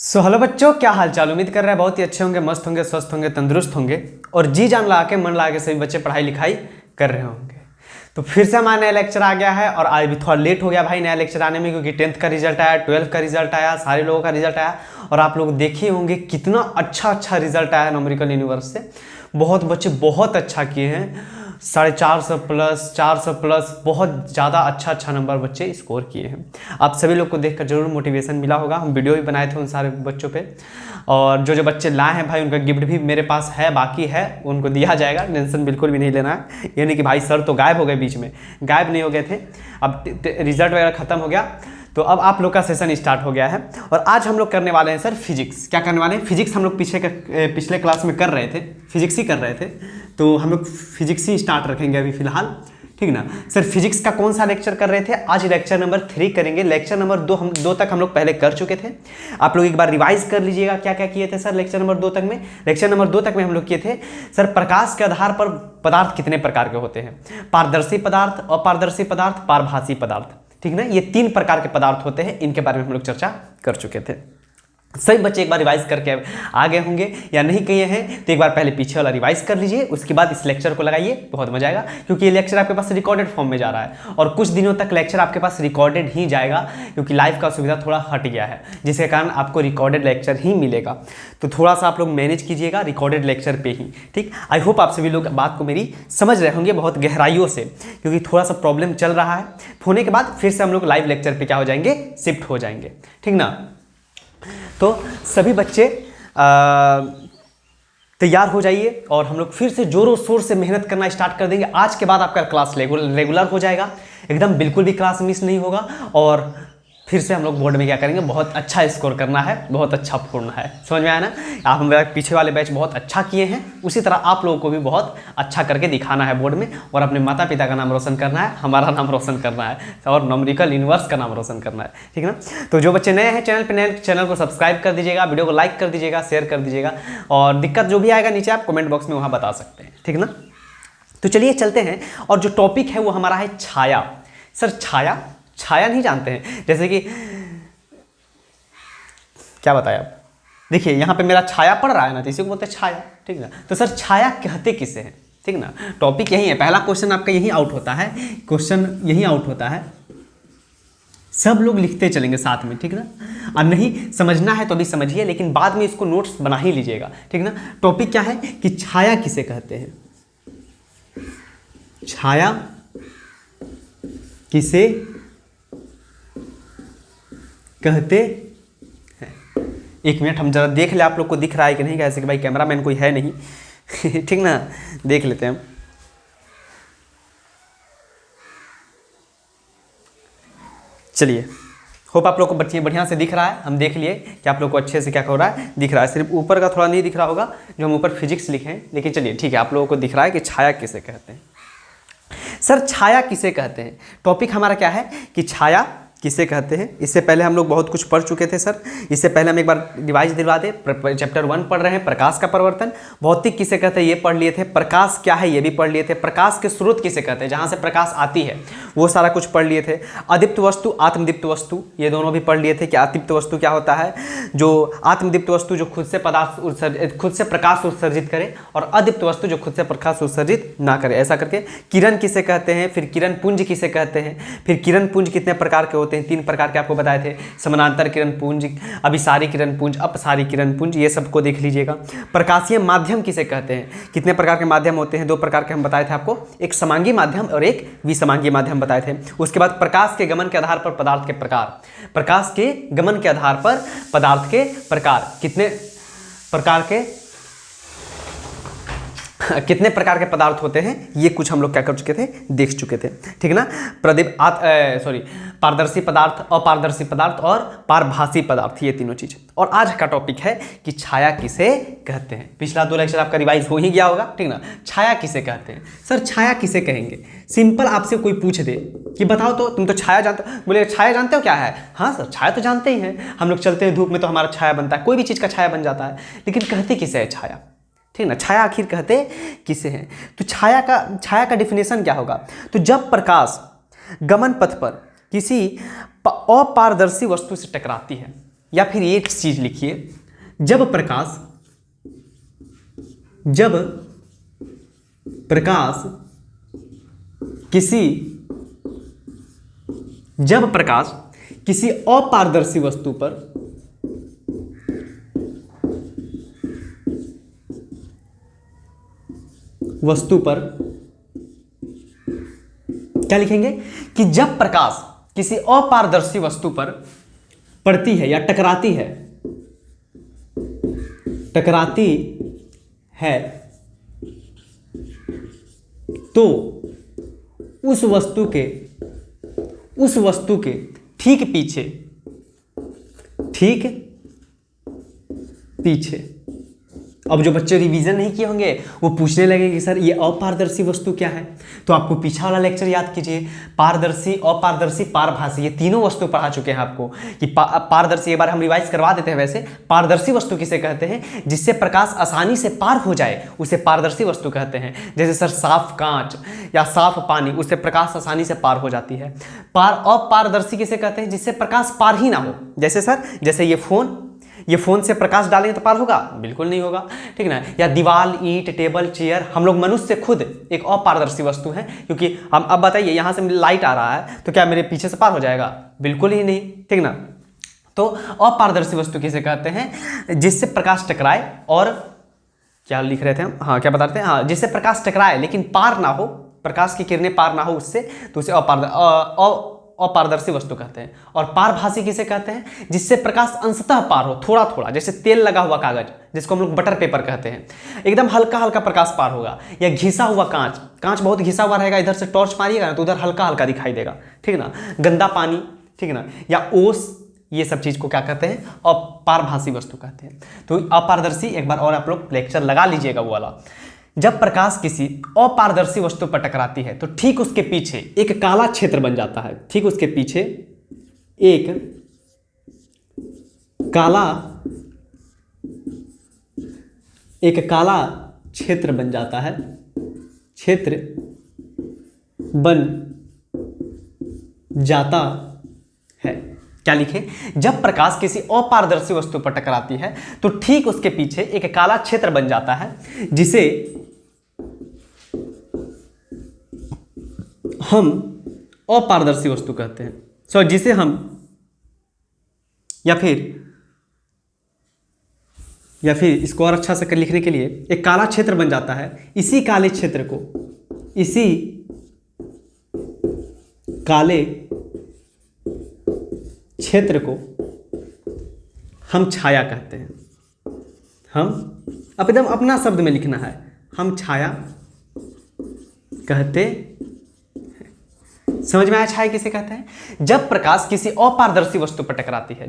Hello बच्चों, क्या हाल चाल। उम्मीद कर रहे हैं बहुत ही अच्छे होंगे, मस्त होंगे, स्वस्थ होंगे, तंदुरुस्त होंगे और जी जान लगा के मन लगा के सभी बच्चे पढ़ाई लिखाई कर रहे होंगे। तो फिर से हमारा नया लेक्चर आ गया है और आज भी थोड़ा लेट हो गया भाई नया लेक्चर आने में, क्योंकि 10th का रिजल्ट आया, 12th का रिजल्ट आया, सारे लोगों का रिजल्ट आया और आप लोग देखे होंगे कितना अच्छा रिजल्ट आया न्यूमेरिकल यूनिवर्स से। बहुत बच्चे बहुत अच्छा किए हैं, 450 प्लस, 400 प्लस, बहुत ज़्यादा अच्छा नंबर बच्चे स्कोर किए हैं। आप सभी लोग को देखकर जरूर मोटिवेशन मिला होगा। हम वीडियो भी बनाए थे उन सारे बच्चों पे और जो बच्चे लाए हैं भाई उनका गिफ्ट भी मेरे पास है, बाकी है, उनको दिया जाएगा, टेंशन बिल्कुल भी नहीं लेना है। यानी कि भाई सर तो गायब हो गए, बीच में गायब नहीं हो गए थे, अब रिजल्ट वगैरह ख़त्म हो गया तो अब आप लोग का सेशन स्टार्ट हो गया है। और आज हम लोग करने वाले हैं सर फिजिक्स। क्या करने वाले हैं? फिजिक्स हम लोग पिछले क्लास में कर रहे थे, फिजिक्स ही कर रहे थे, तो हम लोग फिजिक्स ही स्टार्ट रखेंगे अभी फिलहाल, ठीक ना सर। फिजिक्स का कौन सा लेक्चर कर रहे थे? आज लेक्चर नंबर 3 करेंगे। लेक्चर नंबर 2 तक हम लोग पहले कर चुके थे। आप लोग एक बार रिवाइज कर लीजिएगा क्या क्या किए थे सर लेक्चर नंबर 2 तक में। लेक्चर नंबर 2 तक में हम लोग किए थे सर प्रकाश के आधार पर पदार्थ कितने प्रकार के होते हैं, पारदर्शी पदार्थ, अपारदर्शी पदार्थ, पारभासी पदार्थ, ठीक ना। ये 3 प्रकार के पदार्थ होते हैं, इनके बारे में हम लोग चर्चा कर चुके थे। सभी बच्चे एक बार रिवाइज करके आ गए होंगे या नहीं किए हैं तो एक बार पहले पीछे वाला रिवाइज कर लीजिए, उसके बाद इस लेक्चर को लगाइए, बहुत मजा आएगा। क्योंकि ये लेक्चर आपके पास रिकॉर्डेड फॉर्म में जा रहा है और कुछ दिनों तक लेक्चर आपके पास रिकॉर्डेड ही जाएगा, क्योंकि लाइव का सुविधा थोड़ा हट गया है, जिसके कारण आपको रिकॉर्डेड लेक्चर ही मिलेगा। तो थोड़ा सा आप लोग मैनेज कीजिएगा रिकॉर्डेड लेक्चर पे ही, ठीक। आई होप आप सभी लोग बात को मेरी समझ रहे होंगे बहुत गहराइयों से, क्योंकि थोड़ा सा प्रॉब्लम चल रहा है। होने के बाद फिर से हम लोग लाइव लेक्चर पे क्या हो जाएंगे, शिफ्ट हो जाएंगे, ठीक ना। तो सभी बच्चे तैयार हो जाइए और हम लोग फिर से जोरों शोर से मेहनत करना स्टार्ट कर देंगे। आज के बाद आपका क्लास रेगुलर हो जाएगा, एकदम बिल्कुल भी क्लास मिस नहीं होगा और फिर से हम लोग बोर्ड में क्या करेंगे, बहुत अच्छा स्कोर करना है, बहुत अच्छा फोड़ना है। समझ में आया ना। आप हमारे पीछे वाले बैच बहुत अच्छा किए हैं, उसी तरह आप लोगों को भी बहुत अच्छा करके दिखाना है बोर्ड में और अपने माता पिता का नाम रोशन करना है, हमारा नाम रोशन करना है और न्यूमेरिकल यूनिवर्स का नाम रोशन करना है, ठीक है ना। तो जो बच्चे नए हैं चैनल पर, नए चैनल को सब्सक्राइब कर दीजिएगा, वीडियो को लाइक कर दीजिएगा, शेयर कर दीजिएगा और दिक्कत जो भी आएगा नीचे आप कमेंट बॉक्स में वहाँ बता सकते हैं, ठीक ना। तो चलिए चलते हैं और जो टॉपिक है वो हमारा है छाया। सर छाया नहीं जानते हैं, जैसे कि क्या बताया आप, देखिए यहाँ पे मेरा छाया पड़ रहा है ना, तो इसी को बोलते हैं छाया, ठीक ना। तो सर छाया कहते किसे हैं, ठीक ना। टॉपिक यही है, पहला क्वेश्चन आपका यही आउट होता है, क्वेश्चन यही आउट होता है। सब लोग लिखते चलेंगे साथ में, ठीक ना। और नहीं समझना है तो अभी समझिए, लेकिन बाद में इसको नोट्स बना ही लीजिएगा, ठीक ना। टॉपिक क्या है कि छाया किसे कहते हैं, छाया किसे कहते हैं। एक मिनट हम जरा देख ले आप लोग को दिख रहा है कि नहीं, कैसे कि भाई कैमरामैन कोई है नहीं ठीक ना, देख लेते हैं हम। चलिए, होप आप लोग को बच्चे बढ़िया से दिख रहा है। हम देख लिए कि आप लोग को अच्छे से क्या हो रहा है, दिख रहा है। सिर्फ ऊपर का थोड़ा नहीं दिख रहा होगा, जो हम ऊपर फिजिक्स लिखे हैं, लेकिन चलिए ठीक है, आप लोगों को दिख रहा है कि छाया किसे कहते हैं। सर छाया किसे कहते हैं, टॉपिक हमारा क्या है कि छाया किसे कहते हैं। इससे पहले हम लोग बहुत कुछ पढ़ चुके थे सर, इससे पहले हम एक बार रिवाइज दिलवा दे। चैप्टर 1 पढ़ रहे हैं, प्रकाश का परिवर्तन। भौतिक किसे कहते हैं ये पढ़ लिए थे, प्रकाश क्या है ये भी पढ़ लिए थे, प्रकाश के स्रोत किसे कहते हैं, जहाँ से प्रकाश आती है वो सारा कुछ पढ़ लिए थे। अदीप्त वस्तु, आत्मदीप्त वस्तु, ये दोनों भी पढ़ लिए थे कि अदीप्त वस्तु क्या होता है, जो आत्मदीप्त वस्तु जो खुद से प्रकाश उत्सर्जित करे और अदीप्त वस्तु जो खुद से प्रकाश उत्सर्जित ना करे, ऐसा करके। किरण किसे कहते हैं, फिर किरण पुंज किसे कहते हैं, फिर किरण पुंज कितने प्रकार के होते हैं, 3 प्रकार के आपको बताए थे, समानांतर किरण पुंज, अभिसारी किरण पुंज, अपसारी किरण पुंज, ये सबको देख लीजिएगा। प्रकाशीय माध्यम किसे कहते हैं, कितने प्रकार के माध्यम होते हैं, 2 प्रकार के हम बताए थे आपको, एक समांगी माध्यम और एक विसमांगी माध्यम बताए थे। उसके बाद प्रकाश के गमन के आधार पर पदार्थ के प्रकार, प्रकाश के गमन के आधार पर पदार्थ के प्रकार, कितने प्रकार के पदार्थ होते हैं, ये कुछ हम लोग क्या कर चुके थे, देख चुके थे, ठीक ना। पारदर्शी पदार्थ, अपारदर्शी पदार्थ और पारभासी पदार्थ, ये तीनों चीज। और आज का टॉपिक है कि छाया किसे कहते हैं। पिछला 2 लेक्चर आपका रिवाइज हो ही गया होगा, ठीक ना। छाया किसे कहते हैं, सर छाया किसे कहेंगे। सिंपल आपसे कोई पूछ दे कि बताओ तो तुम तो छाया जानते हो, बोले छाया जानते हो क्या है, हाँ सर छाया तो जानते ही हैं, हम लोग चलते हैं धूप में तो हमारा छाया बनता है, कोई भी चीज़ का छाया बन जाता है, लेकिन कहते किसे है छाया, ठीक ना। छाया आखिर कहते किसे हैं। तो छाया का डिफिनेशन क्या होगा, तो जब प्रकाश गमन पथ पर किसी अपारदर्शी वस्तु से टकराती है, या फिर ये चीज लिखिए, जब प्रकाश किसी अपारदर्शी वस्तु पर क्या लिखेंगे कि जब प्रकाश किसी अपारदर्शी वस्तु पर पड़ती है या टकराती है तो उस वस्तु के ठीक पीछे अब जो बच्चे रिवीजन नहीं किए होंगे वो पूछने लगेंगे कि सर ये अपारदर्शी वस्तु क्या है। तो आपको पीछा वाला लेक्चर याद कीजिए, पारदर्शी, अपारदर्शी, पारभासी, ये तीनों वस्तु पढ़ा चुके हैं आपको कि पारदर्शी, एक बार हम रिवाइज करवा देते हैं। वैसे पारदर्शी वस्तु किसे कहते हैं? जिससे प्रकाश आसानी से पार हो जाए उसे पारदर्शी वस्तु कहते हैं। जैसे सर साफ कांच या साफ पानी, उससे प्रकाश आसानी से पार हो जाती है। अपारदर्शी किसे कहते हैं? जिससे प्रकाश पार ही ना हो। जैसे सर, जैसे ये फोन से प्रकाश डालेंगे तो पार होगा? बिल्कुल नहीं होगा, ठीक ना। या दीवार, ईंट, टेबल, चेयर, हम लोग मनुष्य खुद एक अपारदर्शी वस्तु है, क्योंकि हम अब बताइए यहाँ से लाइट आ रहा है तो क्या मेरे पीछे से पार हो जाएगा? बिल्कुल ही नहीं, ठीक ना। तो अपारदर्शी वस्तु किसे कहते हैं? जिससे प्रकाश टकराए और क्या लिख रहे थे हम, हाँ क्या बता रहे थे, हाँ जिससे प्रकाश टकराए लेकिन पार ना हो, प्रकाश की किरणें पार ना हो उससे, तो उसे अपारदर्शी वस्तु कहते हैं। और पारभासी किसे कहते हैं? जिससे प्रकाश अंशतः पार हो, थोड़ा थोड़ा, जैसे तेल लगा हुआ कागज जिसको हम लोग बटर पेपर कहते हैं, एकदम हल्का हल्का प्रकाश पार होगा। या घिसा हुआ कांच बहुत घिसा हुआ रहेगा, इधर से टॉर्च मारिएगा ना तो उधर हल्का हल्का दिखाई देगा, ठीक ना। गंदा पानी, ठीक ना, या ओस, ये सब चीज को क्या कहते हैं? अपारभासी वस्तु कहते हैं। तो अपारदर्शी एक बार और आप लोग लेक्चर लगा लीजिएगा वो वाला। जब प्रकाश किसी अपारदर्शी वस्तु पर टकराती है तो ठीक उसके पीछे एक काला क्षेत्र बन जाता है। ठीक उसके पीछे एक काला क्षेत्र बन जाता है, क्षेत्र बन जाता है। क्या लिखे? जब प्रकाश किसी अपारदर्शी वस्तु पर टकराती है तो ठीक उसके पीछे एक काला क्षेत्र बन जाता है, जिसे हम अपारदर्शी वस्तु कहते हैं। जिसे हम या फिर इसको और अच्छा से लिखने के लिए एक काला क्षेत्र बन जाता है। इसी काले क्षेत्र को हम छाया कहते हैं। हम अब एकदम अपना शब्द में लिखना है, हम छाया कहते हैं। समझ में आया छाया किसे कहते हैं? जब प्रकाश किसी अपारदर्शी वस्तु पर टकराती है,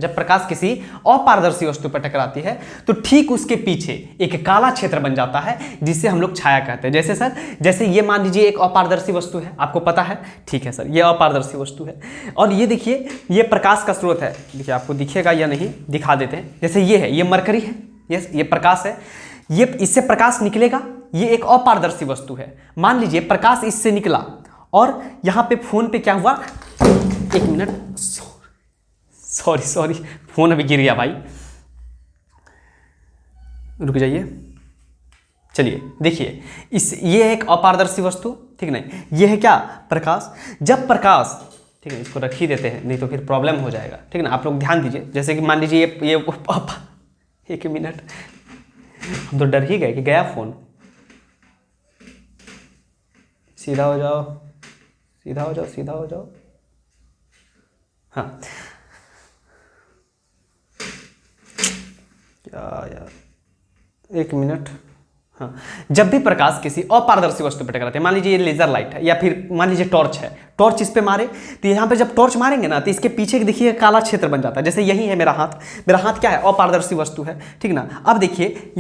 तो ठीक उसके पीछे एक काला क्षेत्र बन जाता है जिसे हम लोग छाया कहते हैं। जैसे सर, जैसे ये मान लीजिए एक अपारदर्शी वस्तु है, आपको पता है, ठीक है सर, ये अपारदर्शी वस्तु है। और ये देखिए, ये प्रकाश का स्रोत है। देखिए आपको दिखेगा या नहीं, दिखा देते हैं। जैसे ये है, ये मरकरी है, ये प्रकाश है, ये इससे प्रकाश निकलेगा, ये एक अपारदर्शी वस्तु है। मान लीजिए प्रकाश इससे निकला और यहाँ पे फोन पे क्या हुआ, एक मिनट, सॉरी फोन अभी गिर गया भाई, रुक जाइए। चलिए देखिए, ये एक अपारदर्शी वस्तु, ठीक नहीं, ये है क्या? प्रकाश। जब प्रकाश, ठीक है, इसको रख ही देते हैं नहीं तो फिर प्रॉब्लम हो जाएगा, ठीक ना। आप लोग ध्यान दीजिए। जैसे कि मान लीजिए ये एक मिनट, हम तो डर ही गए कि गया फोन। सीधा हो जाओ। हाँ क्या यार, एक मिनट। हाँ, जब भी प्रकाश किसी अपारदर्शी वस्तु पर टकराते हैं, मान लीजिए ये लेजर लाइट है या फिर मान लीजिए टॉर्च है, टॉर्च इस पे मारे तो यहाँ पे जब टॉर्च मारेंगे ना तो इसके पीछे देखिए काला क्षेत्र बन जाता है। जैसे यही है मेरा हाथ क्या है? अपारदर्शी वस्तु है, ठीक ना। अब देखिए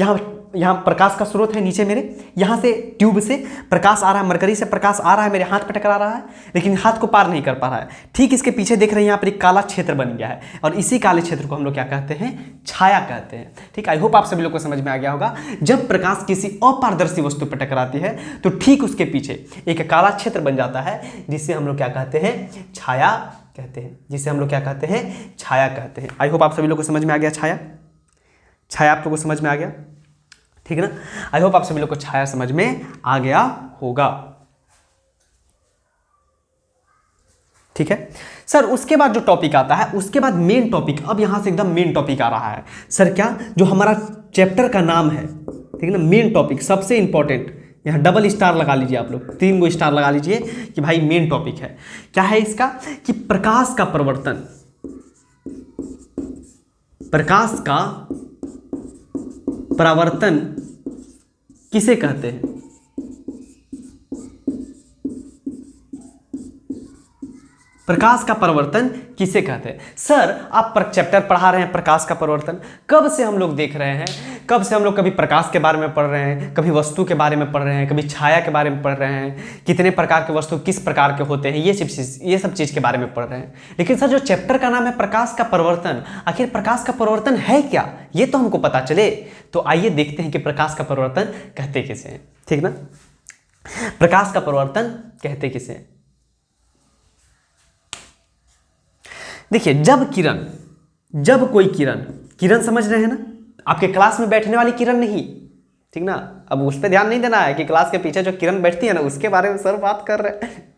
यहाँ प्रकाश का स्रोत है नीचे मेरे, यहाँ से ट्यूब से प्रकाश आ रहा है, मरकरी से प्रकाश आ रहा है, मेरे हाथ पे टकरा रहा है, लेकिन हाथ को पार नहीं कर पा रहा है। ठीक इसके पीछे देख रहे हैं यहाँ पर एक काला क्षेत्र बन गया है, और इसी काले क्षेत्र को हम लोग क्या कहते हैं? छाया कहते हैं। ठीक, आई होप आप सभी लोग को समझ में आ गया होगा। जब प्रकाश किसी अपारदर्शी वस्तु पर टकराती है तो ठीक उसके पीछे एक काला क्षेत्र बन जाता है, जिससे हम लोग क्या कहते हैं? छाया कहते हैं, जिसे हम लोग क्या कहते हैं, छाया कहते हैं। आई होप आप सभी लोग को समझ में आ गया छाया। छाया आप लोग को समझ में आ गया, ठीक है ना। आई होप आप सभी लोग को छाया समझ में आ गया होगा, ठीक है सर। उसके बाद जो टॉपिक आता है, उसके बाद मेन टॉपिक, अब यहां से एकदम मेन टॉपिक आ रहा है सर। क्या, जो हमारा चैप्टर का नाम है, ठीक है ना, मेन टॉपिक सबसे इंपॉर्टेंट, यहाँ डबल स्टार लगा लीजिए आप लोग, 3 गो स्टार लगा लीजिए कि भाई मेन टॉपिक है। क्या है इसका, कि प्रकाश का परिवर्तन, प्रकाश का परावर्तन किसे कहते हैं। प्रकाश का परिवर्तन किसे कहते हैं। सर आप चैप्टर पढ़ा रहे हैं प्रकाश का परिवर्तन, कब से हम लोग देख रहे हैं, कब से हम लोग कभी प्रकाश के बारे में पढ़ रहे हैं, कभी वस्तु के बारे में पढ़ रहे हैं, कभी छाया के बारे में पढ़ रहे हैं, कितने प्रकार के वस्तु किस प्रकार के होते हैं, ये सब चीज़ के बारे में पढ़ रहे हैं। लेकिन सर जो चैप्टर का नाम है प्रकाश का परिवर्तन, आखिर प्रकाश का परिवर्तन है क्या, ये तो हमको पता चले। तो आइए देखते हैं कि प्रकाश का परिवर्तन कहते किसे हैं, ठीक ना। प्रकाश का परिवर्तन कहते किसे हैं। देखिए, जब कोई किरण समझ रहे हैं ना, आपके क्लास में बैठने वाली किरण नहीं, ठीक ना। अब उस पर ध्यान नहीं देना है कि क्लास के पीछे जो किरण बैठती है ना, उसके बारे में सर बात कर रहे हैं,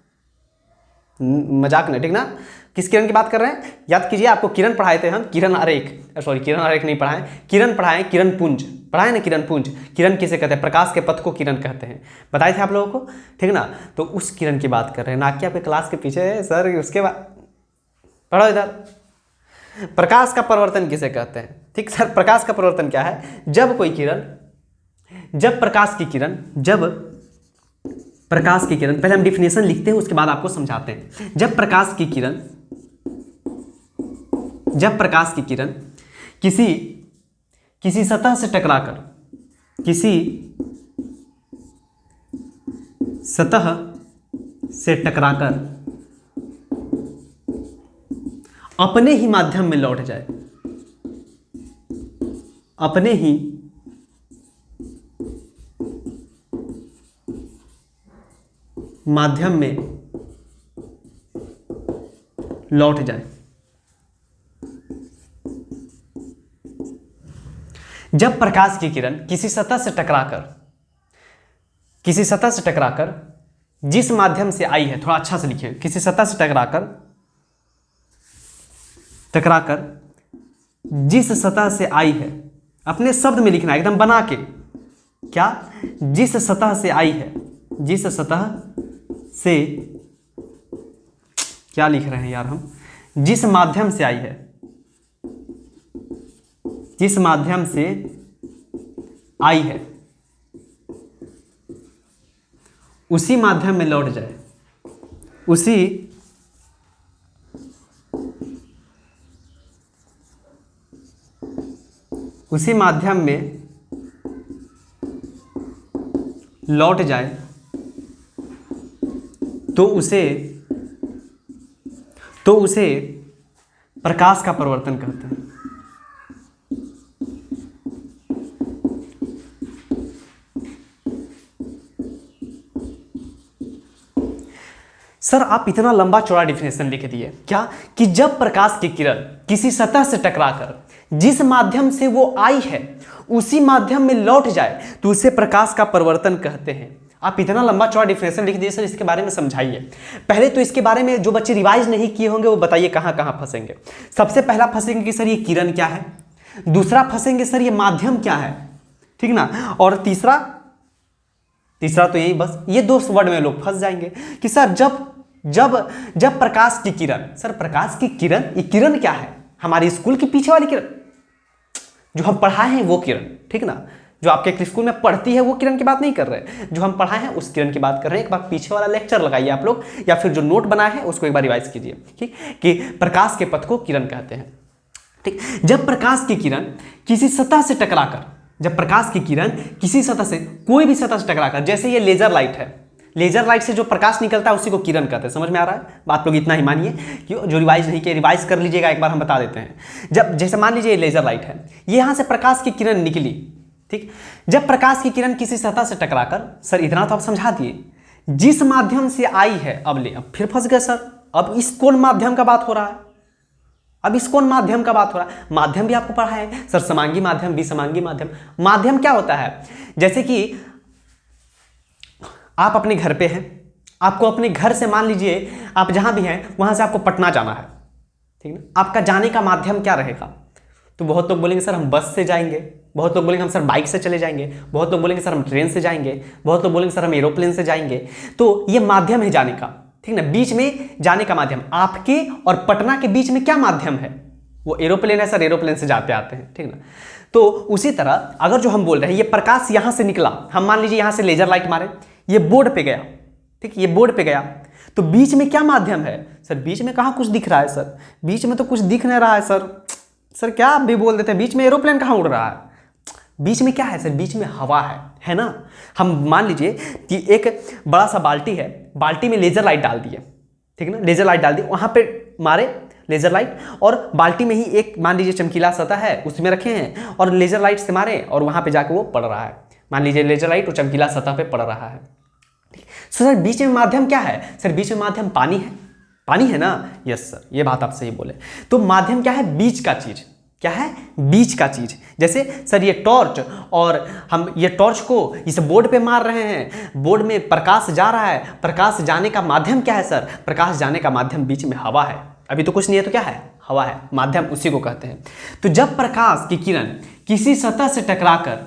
मजाक नहीं, ठीक ना। किस किरण की बात कर रहे हैं, याद कीजिए, आपको किरण पढ़ाए थे हम, किरण आरेख नहीं पढ़ाए, किरण पढ़ाए, किरण पुंज पढ़ाए ना, किरण पुंज। किरण किसे कहते हैं, प्रकाश के पथ को किरण कहते हैं, बताए थे आप लोगों को, ठीक ना। तो उस किरण की बात कर रहे हैं, ना कि आपके क्लास के पीछे सर उसके बाद पढ़ो इधर। प्रकाश का परिवर्तन किसे कहते हैं, ठीक सर। प्रकाश का परिवर्तन क्या है, जब प्रकाश की किरण, पहले हम डिफिनेशन लिखते हैं, उसके बाद आपको समझाते हैं। जब प्रकाश की किरण किसी सतह से टकराकर अपने ही माध्यम में लौट जाए, अपने ही माध्यम में लौट जाए। जब प्रकाश की किरण किसी सतह से टकराकर जिस माध्यम से आई है, थोड़ा अच्छा से लिखिए, किसी सतह से टकराकर जिस सतह से आई है, अपने शब्द में लिखना है एकदम बना के। क्या, जिस सतह से आई है, जिस सतह से, क्या लिख रहे हैं यार हम, जिस माध्यम से आई है, जिस माध्यम से आई है, उसी माध्यम में लौट जाए, उसी माध्यम में लौट जाए, तो उसे प्रकाश का परिवर्तन कहते हैं। सर आप इतना लंबा चौड़ा डिफिनेशन लिख दिए, क्या, कि जब प्रकाश की किरण किसी सतह से टकराकर जिस माध्यम से वो आई है उसी माध्यम में लौट जाए, तो उसे प्रकाश का परिवर्तन कहते हैं। आप इतना लंबा चौड़ा डिफिनेशन लिख दिए सर, इसके बारे में समझाइए। पहले तो इसके बारे में जो बच्चे रिवाइज नहीं किए होंगे वो बताइए कहाँ कहाँ फंसेंगे। सबसे पहला फंसेंगे कि सर ये किरण क्या है, दूसरा फंसेंगे सर ये माध्यम क्या है, ठीक ना, और तीसरा तो यही, बस ये 2 वर्ड में लोग फंस जाएंगे कि सर जब प्रकाश की किरण, सर प्रकाश की किरण, ये किरण क्या है, हमारे स्कूल के पीछे वाली किरण जो हम पढ़ाए हैं वो किरण, ठीक ना, जो आपके स्कूल में पढ़ती है वो किरण की बात नहीं कर रहे हैं, जो हम पढ़ाए हैं उस किरण की बात कर रहे हैं। एक बार पीछे वाला लेक्चर लगाइए आप लोग, या फिर जो नोट बनाए हैं उसको एक बार रिवाइज कीजिए, ठीक, कि प्रकाश के पथ को किरण कहते हैं, ठीक। जब प्रकाश की किरण किसी सतह से टकराकर, जब प्रकाश की किरण किसी सतह से, कोई भी सतह से टकराकर, जैसे ये लेजर लाइट है, लेजर लाइट से जो प्रकाश निकलता है उसी को किरण कहते हैं। समझ में आ रहा है बात, लोग इतना ही मानिए कि जो रिवाइज नहीं किया रिवाइज कर लीजिएगा, एक बार हम बता देते हैं। जब जैसे मान लीजिए लेजर लाइट है, ये यहाँ से प्रकाश की किरण निकली, ठीक, जब प्रकाश की किरण किसी सतह से टकराकर, सर इतना तो आप समझा दिए, जिस माध्यम से आई है, अब फिर फंस गए सर, अब इस कौन माध्यम का बात हो रहा है? अब इस कौन माध्यम का बात हो रहा है? माध्यम भी आपको पढ़ा है सर, समांगी माध्यम, विसमांगी माध्यम। माध्यम क्या होता है? जैसे कि आप अपने घर पे हैं, आपको अपने घर से मान लीजिए आप जहां भी हैं वहां से आपको पटना जाना है, ठीक ना। आपका जाने का माध्यम क्या रहेगा? तो बहुत लोग बोलेंगे सर हम बस से जाएंगे, बहुत लोग बोलेंगे हम सर बाइक से चले जाएंगे, बहुत लोग बोलेंगे सर हम ट्रेन से जाएंगे, बहुत लोग बोलेंगे सर हम एरोप्लेन से जाएंगे। तो ये माध्यम है जाने का, ठीक ना, बीच में जाने का माध्यम। आपके और पटना के बीच में क्या माध्यम है? वो एरोप्लेन है सर, एरोप्लेन से जाते आते हैं, ठीक ना। तो उसी तरह अगर जो हम बोल रहे हैं ये प्रकाश यहां से निकला, हम मान लीजिए यहां से लेजर लाइट मारे, ये बोर्ड पे गया, ठीक, ये बोर्ड पे गया, तो बीच में क्या माध्यम है? सर बीच में कहाँ कुछ दिख रहा है सर, बीच में तो कुछ दिख नहीं रहा है सर। सर क्या आप भी बोल देते हैं, बीच में एरोप्लेन कहाँ उड़ रहा है? बीच में क्या है सर? बीच में हवा है ना। हम मान लीजिए कि एक बड़ा सा बाल्टी है, बाल्टी में लेजर लाइट डाल दिए, ठीक ना, लेजर लाइट डाल दी, वहां पे मारे लेजर लाइट, और बाल्टी में ही एक मान लीजिए चमकीला सतह है उसमें रखे हैं और लेजर लाइट से मारे और वहां पे जाके वो पड़ रहा है। मान लीजिए लेजर लाइट और चमकीला सतह पे पड़ रहा है। सर बीच में माध्यम क्या है? सर बीच में माध्यम पानी है, पानी है ना। यस सर, ये बात आप सही बोले। तो माध्यम क्या है? बीच का चीज। क्या है? बीच का चीज। जैसे सर ये टॉर्च, और हम ये टॉर्च को इस बोर्ड पे मार रहे हैं, बोर्ड में प्रकाश जा रहा है, प्रकाश जाने का माध्यम क्या है सर? प्रकाश जाने का माध्यम बीच में हवा है। अभी तो कुछ नहीं है तो क्या है? हवा है, माध्यम उसी को कहते हैं। तो जब प्रकाश की किरण किसी सतह से टकराकर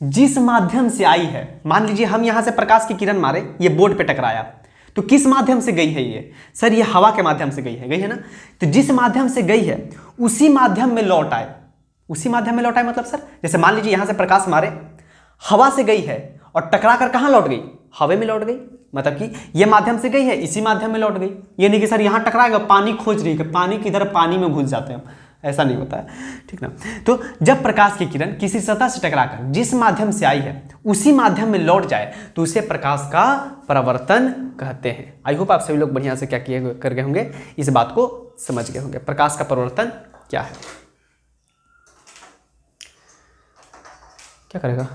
जिस माध्यम से आई है, मान लीजिए हम यहां से प्रकाश की किरण मारे, ये बोर्ड पे टकराया, तो किस माध्यम से गई है ये? सर ये हवा के माध्यम से गई है ना। तो जिस माध्यम से गई है उसी माध्यम में लौट आए, उसी माध्यम में लौट आए मतलब सर जैसे मान लीजिए यहां से प्रकाश मारे, हवा से गई है और टकरा कर कहां लौट गई? हवा में लौट गई। मतलब कि ये माध्यम से गई है, इसी माध्यम में लौट गई। ये नहीं कि सर यहां टकराएगा, पानी खोज रही है, पानी किधर, पानी में घुस जाते हैं, ऐसा नहीं होता है, ठीक ना। तो जब प्रकाश की किरण किसी सतह से टकराकर जिस माध्यम से आई है उसी माध्यम में लौट जाए तो उसे प्रकाश का परावर्तन कहते हैं। आई होप आप सभी लोग बढ़िया से क्या किए कर गए होंगे, इस बात को समझ गए होंगे। प्रकाश का परावर्तन क्या है? क्या करेगा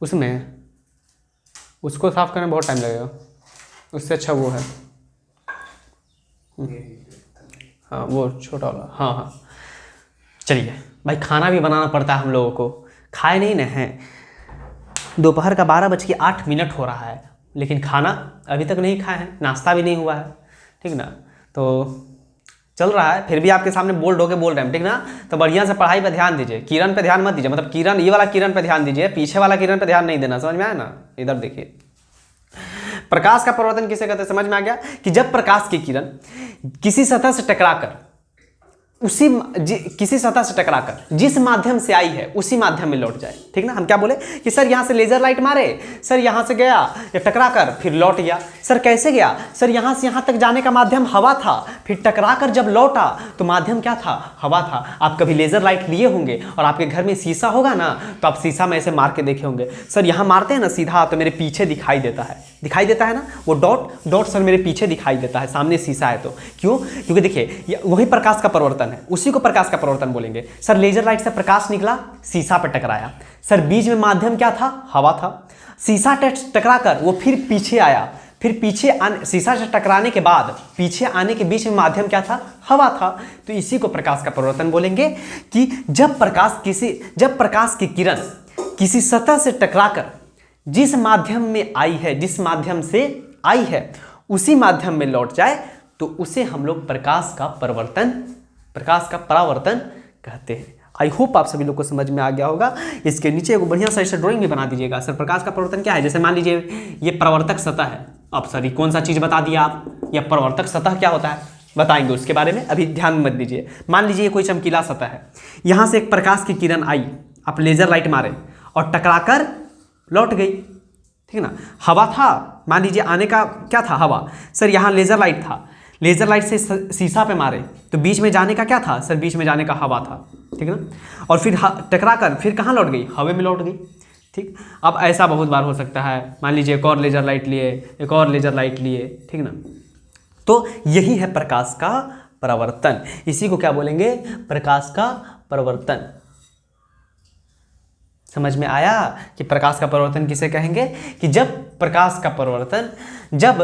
उसमें? उसको साफ करने में बहुत टाइम लगेगा, उससे अच्छा वो है, हाँ वो छोटा वाला, हाँ हाँ। चलिए भाई, खाना भी बनाना पड़ता है हम लोगों को, खाए नहीं ना हैं। दोपहर का 12:08 हो रहा है, लेकिन खाना अभी तक नहीं खाए हैं, नाश्ता भी नहीं हुआ है, ठीक ना। तो चल रहा है, फिर भी आपके सामने बोल्ड होके बोल रहे हैं, ठीक ना। तो बढ़िया से पढ़ाई पे ध्यान दीजिए, किरण पे ध्यान मत दीजिए, मतलब किरण ये वाला किरण पे ध्यान दीजिए, पीछे वाला किरण पे ध्यान नहीं देना, समझ में आया ना। इधर देखिए, प्रकाश का परावर्तन किसे कहते हैं? समझ में आ गया कि जब प्रकाश की किरण किसी सतह से टकराकर किसी सतह से टकराकर जिस माध्यम से आई है उसी माध्यम में लौट जाए, ठीक ना। हम क्या बोले कि सर यहां से लेजर लाइट मारे, सर यहां से गया या टकराकर फिर लौट गया। सर कैसे गया? सर यहां से यहां तक जाने का माध्यम हवा था, फिर टकराकर जब लौटा तो माध्यम क्या था? हवा था। आप कभी लेजर लाइट लिए होंगे और आपके घर में शीशा होगा ना, तो आप शीशा में ऐसे मार के देखे होंगे। सर यहां मारते हैं ना सीधा, तो मेरे पीछे दिखाई देता है, दिखाई देता है ना वो डॉट सर मेरे पीछे दिखाई देता है, सामने शीशा है तो। क्यों? क्योंकि देखिए वही प्रकाश का परावर्तन है, उसी को प्रकाश का परावर्तन बोलेंगे। सर लेजर लाइट से प्रकाश निकला, शीशा पर टकराया, सर बीच में माध्यम क्या था? हवा था। शीशा टकराकर वो फिर पीछे आया, फिर पीछे शीशा से टकराने के बाद पीछे आने के बीच में माध्यम क्या था? हवा था। तो इसी को प्रकाश का परावर्तन बोलेंगे कि जब प्रकाश की किरण किसी सतह से टकराकर जिस माध्यम में आई है, जिस माध्यम से आई है उसी माध्यम में लौट जाए तो उसे हम लोग प्रकाश का परावर्तन कहते हैं। आई होप आप सभी लोग को समझ में आ गया होगा। इसके नीचे एक बढ़िया सा ऐसा ड्राइंग भी बना दीजिएगा। सर प्रकाश का परावर्तन क्या है? जैसे मान लीजिए ये परावर्तक सतह है, अब सर कौन सा चीज बता दिया आप, या परावर्तक सतह क्या होता है बताएंगे, उसके बारे में अभी ध्यान मत दीजिए। मान लीजिए कोई चमकीला सतह है, यहां से एक प्रकाश की किरण आई, आप लेजर लाइट मारे और टकराकर लौट गई, ठीक है ना। हवा था, मान लीजिए आने का क्या था? हवा। सर यहाँ लेजर लाइट था, लेजर लाइट से शीशा पे मारे तो बीच में जाने का क्या था? सर बीच में जाने का हवा था, ठीक है ना। और फिर टकराकर फिर कहाँ लौट गई? हवा में लौट गई, ठीक। अब ऐसा बहुत बार हो सकता है, मान लीजिए एक और लेजर लाइट लिए, एक और लेजर लाइट लिए, ठीक ना। तो यही है प्रकाश का परावर्तन, इसी को क्या बोलेंगे? प्रकाश का परावर्तन। समझ में आया कि प्रकाश का परावर्तन किसे कहेंगे? कि जब प्रकाश का परावर्तन, जब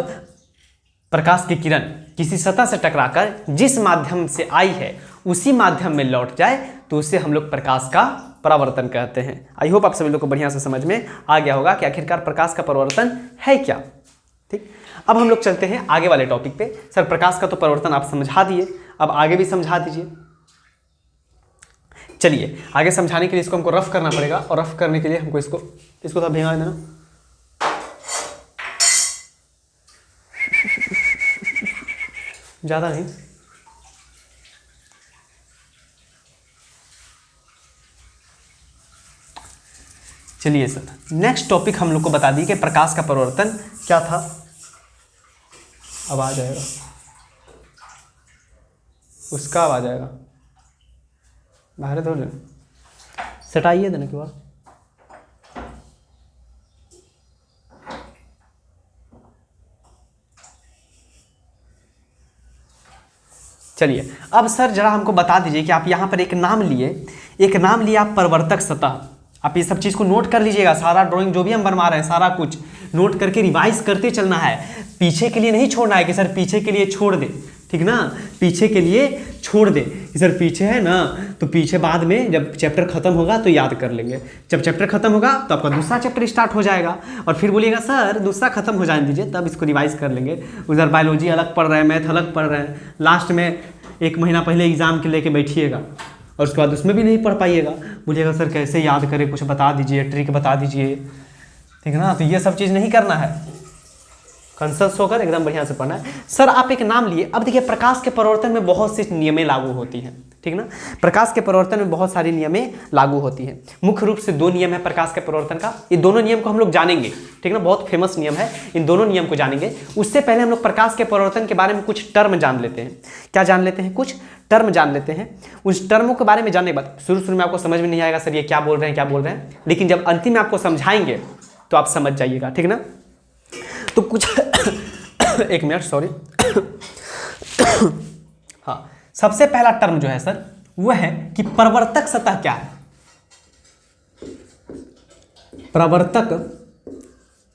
प्रकाश की किरण किसी सतह से टकराकर जिस माध्यम से आई है उसी माध्यम में लौट जाए तो उसे हम लोग प्रकाश का परावर्तन कहते हैं। आई होप आप सभी लोग को बढ़िया से समझ में आ गया होगा कि आखिरकार प्रकाश का परावर्तन है क्या। ठीक, अब हम लोग चलते हैं आगे वाले टॉपिक पे। सर प्रकाश का तो परावर्तन आप समझा दिए, अब आगे भी समझा दीजिए। चलिए आगे समझाने के लिए इसको हमको रफ करना पड़ेगा, और रफ करने के लिए हमको इसको थोड़ा भिगा देना। ज़्यादा नहीं, चलिए सर नेक्स्ट टॉपिक हम लोग को बता दी कि प्रकाश का परावर्तन क्या था। अब आ जाएगा उसका, अब आ जाएगा बाहर तो सटाइए देने के बाद। चलिए अब सर जरा हमको बता दीजिए कि आप यहाँ पर एक नाम लिए आप परिवर्तक सतह। आप ये सब चीज़ को नोट कर लीजिएगा, सारा ड्राइंग जो भी हम बनवा रहे हैं सारा कुछ नोट करके रिवाइज करते चलना है। पीछे के लिए नहीं छोड़ना है कि सर पीछे के लिए छोड़ दे, ठीक ना, पीछे के लिए छोड़ दे कि सर पीछे है ना तो पीछे बाद में जब चैप्टर खत्म होगा तो याद कर लेंगे। जब चैप्टर खत्म होगा तो आपका दूसरा चैप्टर स्टार्ट हो जाएगा और फिर बोलिएगा सर दूसरा खत्म हो जाने दीजिए तब इसको रिवाइज कर लेंगे। उधर बायोलॉजी अलग पढ़ रहे हैं, मैथ अलग पढ़ रहे हैं, लास्ट में 1 महीना पहले एग्जाम के लेके बैठिएगा और उसके बाद उसमें भी नहीं पढ़ पाइएगा। बोलिएगा सर कैसे याद करें, कुछ बता दीजिए, ट्रिक बता दीजिए, ठीक है ना। तो ये सब चीज़ नहीं करना है, कंसल्ट होकर एकदम बढ़िया से पढ़ना है। सर आप एक नाम लिए, अब देखिए प्रकाश के परावर्तन में बहुत सी नियमें लागू होती हैं, ठीक ना। प्रकाश के परावर्तन में बहुत सारी नियमें लागू होती हैं। मुख्य रूप से 2 नियम है प्रकाश के परावर्तन का। ये दोनों नियम को हम लोग जानेंगे, ठीक ना, बहुत फेमस नियम है। इन दोनों नियम को जानेंगे। उससे पहले हम लोग प्रकाश के परावर्तन के बारे में कुछ टर्म जान लेते हैं। क्या जान लेते हैं? कुछ टर्म जान लेते हैं। उस टर्मों के बारे में जानने के बाद शुरू में आपको समझ में नहीं आएगा सर ये क्या बोल रहे हैं, लेकिन जब अंतिम में आपको समझाएंगे तो आप समझ जाइएगा, ठीक ना। तो कुछ एक मिनट, सॉरी। हाँ, सबसे पहला टर्म जो है सर वो है कि प्रवर्तक सतह क्या है। प्रवर्तक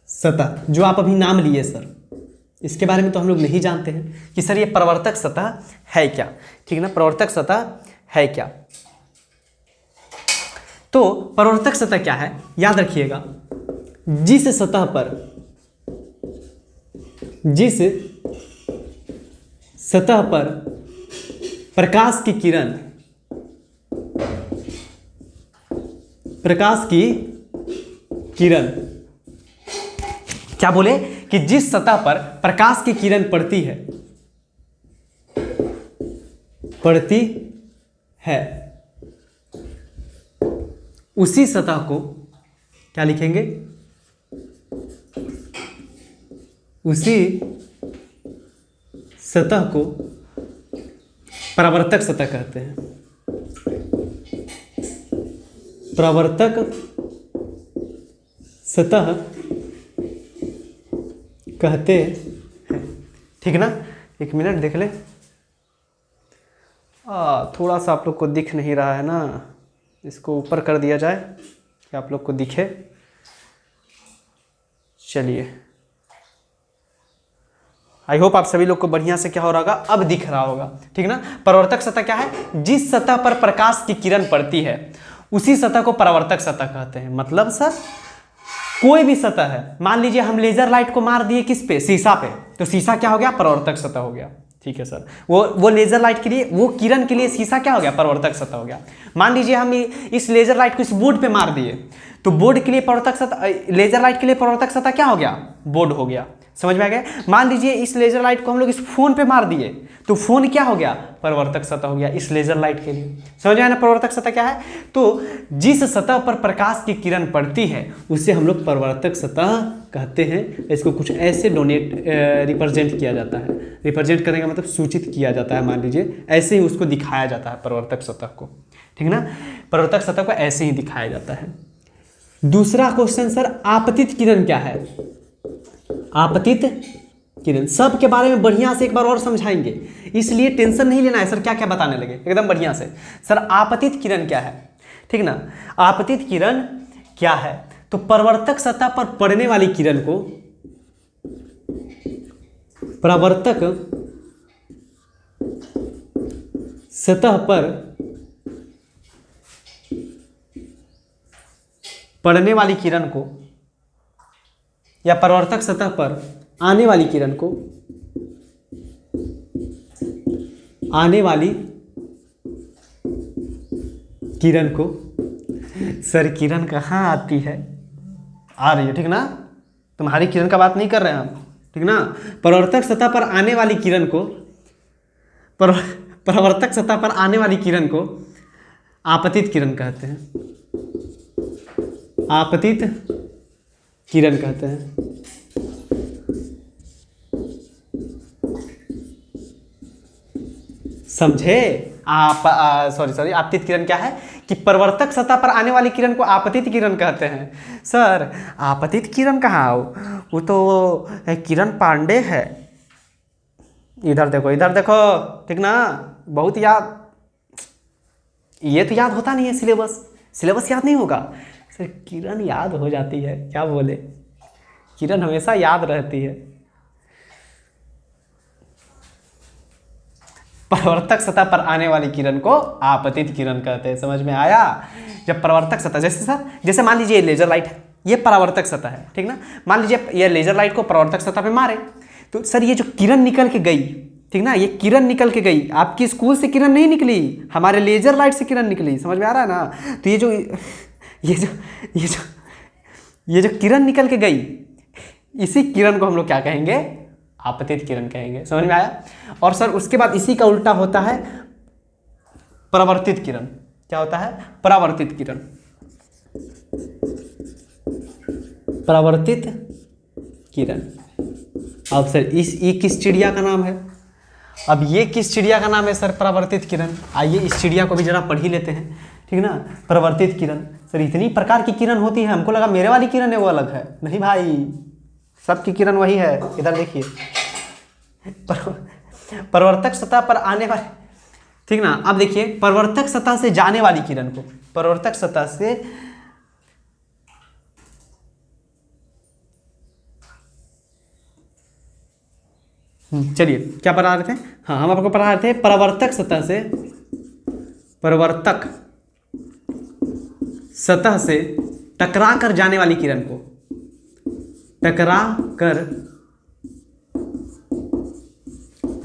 सतह जो आप अभी नाम लिए सर, इसके बारे में तो हम लोग नहीं जानते हैं कि सर ये प्रवर्तक सतह है क्या, ठीक ना। प्रवर्तक सतह है क्या? तो प्रवर्तक सतह क्या है याद रखिएगा, जिस सतह पर प्रकाश की किरण क्या बोले कि जिस सतह पर प्रकाश की किरण पड़ती है उसी सतह को क्या लिखेंगे? उसी सतह को परावर्तक सतह कहते हैं। परावर्तक सतह कहते हैं, ठीक ना। एक मिनट देख ले, थोड़ा सा आप लोग को दिख नहीं रहा है ना, इसको ऊपर कर दिया जाए कि आप लोग को दिखे। चलिए, आई होप आप सभी लोग को बढ़िया से क्या हो रहा होगा, अब दिख रहा होगा, ठीक ना। परावर्तक सतह क्या है? जिस सतह पर प्रकाश की किरण पड़ती है उसी सतह को परावर्तक सतह कहते हैं। मतलब सर कोई भी सतह है, मान लीजिए हम लेजर लाइट को मार दिए किस पे? शीशा पे, तो शीशा क्या हो गया? परावर्तक सतह हो गया, ठीक है सर। वो लेजर लाइट के लिए, वो किरण के लिए शीशा क्या हो गया? परावर्तक सतह हो गया। मान लीजिए हम इस लेजर लाइट को इस बोर्ड पे मार दिए तो बोर्ड के लिए परावर्तक सतह, लेजर लाइट के लिए परावर्तक सतह क्या हो गया? बोर्ड हो गया। समझ में आ गया? मान लीजिए इस लेजर लाइट को हम लोग इस फोन पे मार दिए तो फोन क्या हो गया? परावर्तक सतह हो गया इस लेजर लाइट के लिए। समझ में आया ना परावर्तक सतह क्या है? तो जिस सतह पर प्रकाश की किरण पड़ती है उसे हम लोग परावर्तक सतह कहते हैं। इसको कुछ ऐसे रिप्रेजेंट किया जाता है। रिप्रेजेंट करने का मतलब सूचित किया जाता है। मान लीजिए ऐसे ही उसको दिखाया जाता है परावर्तक सतह को, ठीक ना। परावर्तक सतह को ऐसे ही दिखाया जाता है। दूसरा क्वेश्चन सर, आपतित किरण क्या है? आपतित किरण सब के बारे में बढ़िया से एक बार और समझाएंगे, इसलिए टेंशन नहीं लेना है सर क्या क्या बताने लगे, एकदम बढ़िया से। सर आपतित किरण क्या है, ठीक ना। आपतित किरण क्या है? तो परावर्तक सतह पर पड़ने वाली किरण को परावर्तक सतह पर पड़ने वाली किरण को या परावर्तक सतह पर आने वाली किरण को सर किरण कहाँ आती है? आ रही है, ठीक ना? तुम्हारी किरण का बात नहीं कर रहे हैं हम, ठीक ना? परावर्तक सतह पर आने वाली किरण को परावर्तक सतह पर आने वाली किरण को आपतित किरण कहते हैं। आपतित किरण कहते हैं। समझे? सॉरी आपतित किरण क्या है कि परावर्तक सतह पर आने वाली किरण को आपतित किरण कहते हैं। सर आपतित किरण कहाँ हो? वो तो किरण पांडे है। इधर देखो, ठीक ना? बहुत याद, ये तो याद होता नहीं है, सिलेबस याद नहीं होगा। सर किरण याद हो जाती है, क्या बोले? किरण हमेशा याद रहती है। परावर्तक सतह पर आने वाली किरण को आपतित किरण कहते हैं। समझ में आया? जब परावर्तक सतह, जैसे मान लीजिए लेजर लाइट है, ये परावर्तक सतह है, ठीक ना? मान लीजिए ये लेजर लाइट को परावर्तक सतह पे मारे, तो सर ये जो किरण निकल के गई, ठीक ना, ये किरण निकल के गई, आपकी स्कूल से किरण नहीं निकली, हमारे लेजर लाइट से किरण निकली। समझ में आ रहा है ना? तो ये जो किरण निकल के गई, इसी किरण को हम लोग क्या कहेंगे? आपतित किरण कहेंगे। समझ में आया? और सर उसके बाद इसी का उल्टा होता है परावर्तित किरण। क्या होता है? परावर्तित किरण। परावर्तित किरण। अब सर ये किस चिड़िया का नाम है? अब ये किस चिड़िया का नाम है सर? परावर्तित किरण। आइए इस चिड़िया को भी जरा पढ़ ही लेते हैं, ठीक ना? परावर्तित किरण। सर इतनी प्रकार की किरण होती है, हमको लगा मेरे वाली किरण है वो अलग है। नहीं भाई, सबकी किरण वही है। इधर देखिए, परावर्तक सतह पर आने वाली, ठीक ना? अब देखिए परावर्तक सतह से जाने वाली किरण को, परावर्तक सतह से चलिए क्या पढ़ा रहे थे? हाँ, हम आपको पढ़ा रहे थे परावर्तक सतह से टकरा कर जाने वाली किरण को, टकरा कर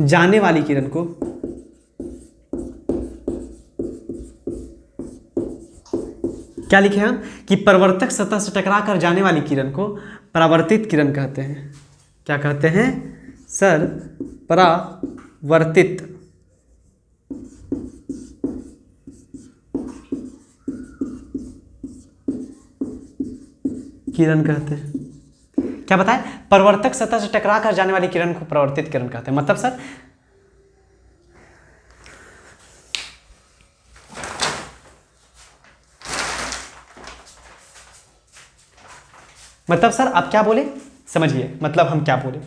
जाने वाली किरण को क्या लिखे हम कि परावर्तक सतह से टकरा कर जाने वाली किरण को परावर्तित किरण कहते हैं। क्या कहते हैं सर? परावर्तित। किरण कहते हैं। क्या बताएं? परावर्तक सतह से टकरा कर जाने वाली किरण को परावर्तित किरण कहते हैं। मतलब सर आप क्या बोले? समझिए, मतलब हम क्या बोले?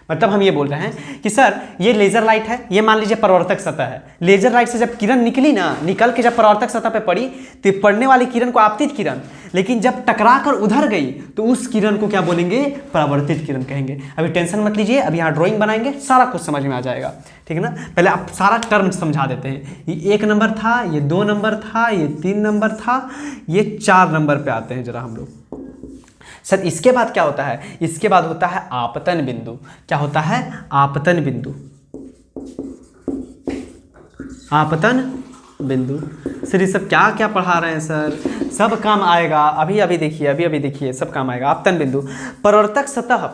मतलब हम ये बोल रहे हैं कि सर ये लेजर लाइट है, ये मान लीजिए परावर्तक सतह है। लेजर लाइट से जब किरण निकली ना, निकल के जब परावर्तक सतह पे पड़ी तो पड़ने वाली किरण को आपतित किरण, लेकिन जब टकरा कर उधर गई तो उस किरण को क्या बोलेंगे? परावर्तित किरण कहेंगे। अभी टेंशन मत लीजिए, अभी यहाँ ड्राइंग बनाएंगे, सारा कुछ समझ में आ जाएगा, ठीक है ना? पहले आप सारा टर्म समझा देते हैं। ये 1 नंबर था, ये 2 नंबर था, ये 3 नंबर था, ये 4 नंबर पे आते हैं जरा हम लोग। सर इसके बाद क्या होता है? इसके बाद होता है आपतन बिंदु। क्या होता है? आपतन बिंदु। आपतन बिंदु। सर ये सब क्या क्या पढ़ा रहे हैं सर? सब काम आएगा, अभी देखिए सब काम आएगा। आपतन बिंदु परावर्तक सतह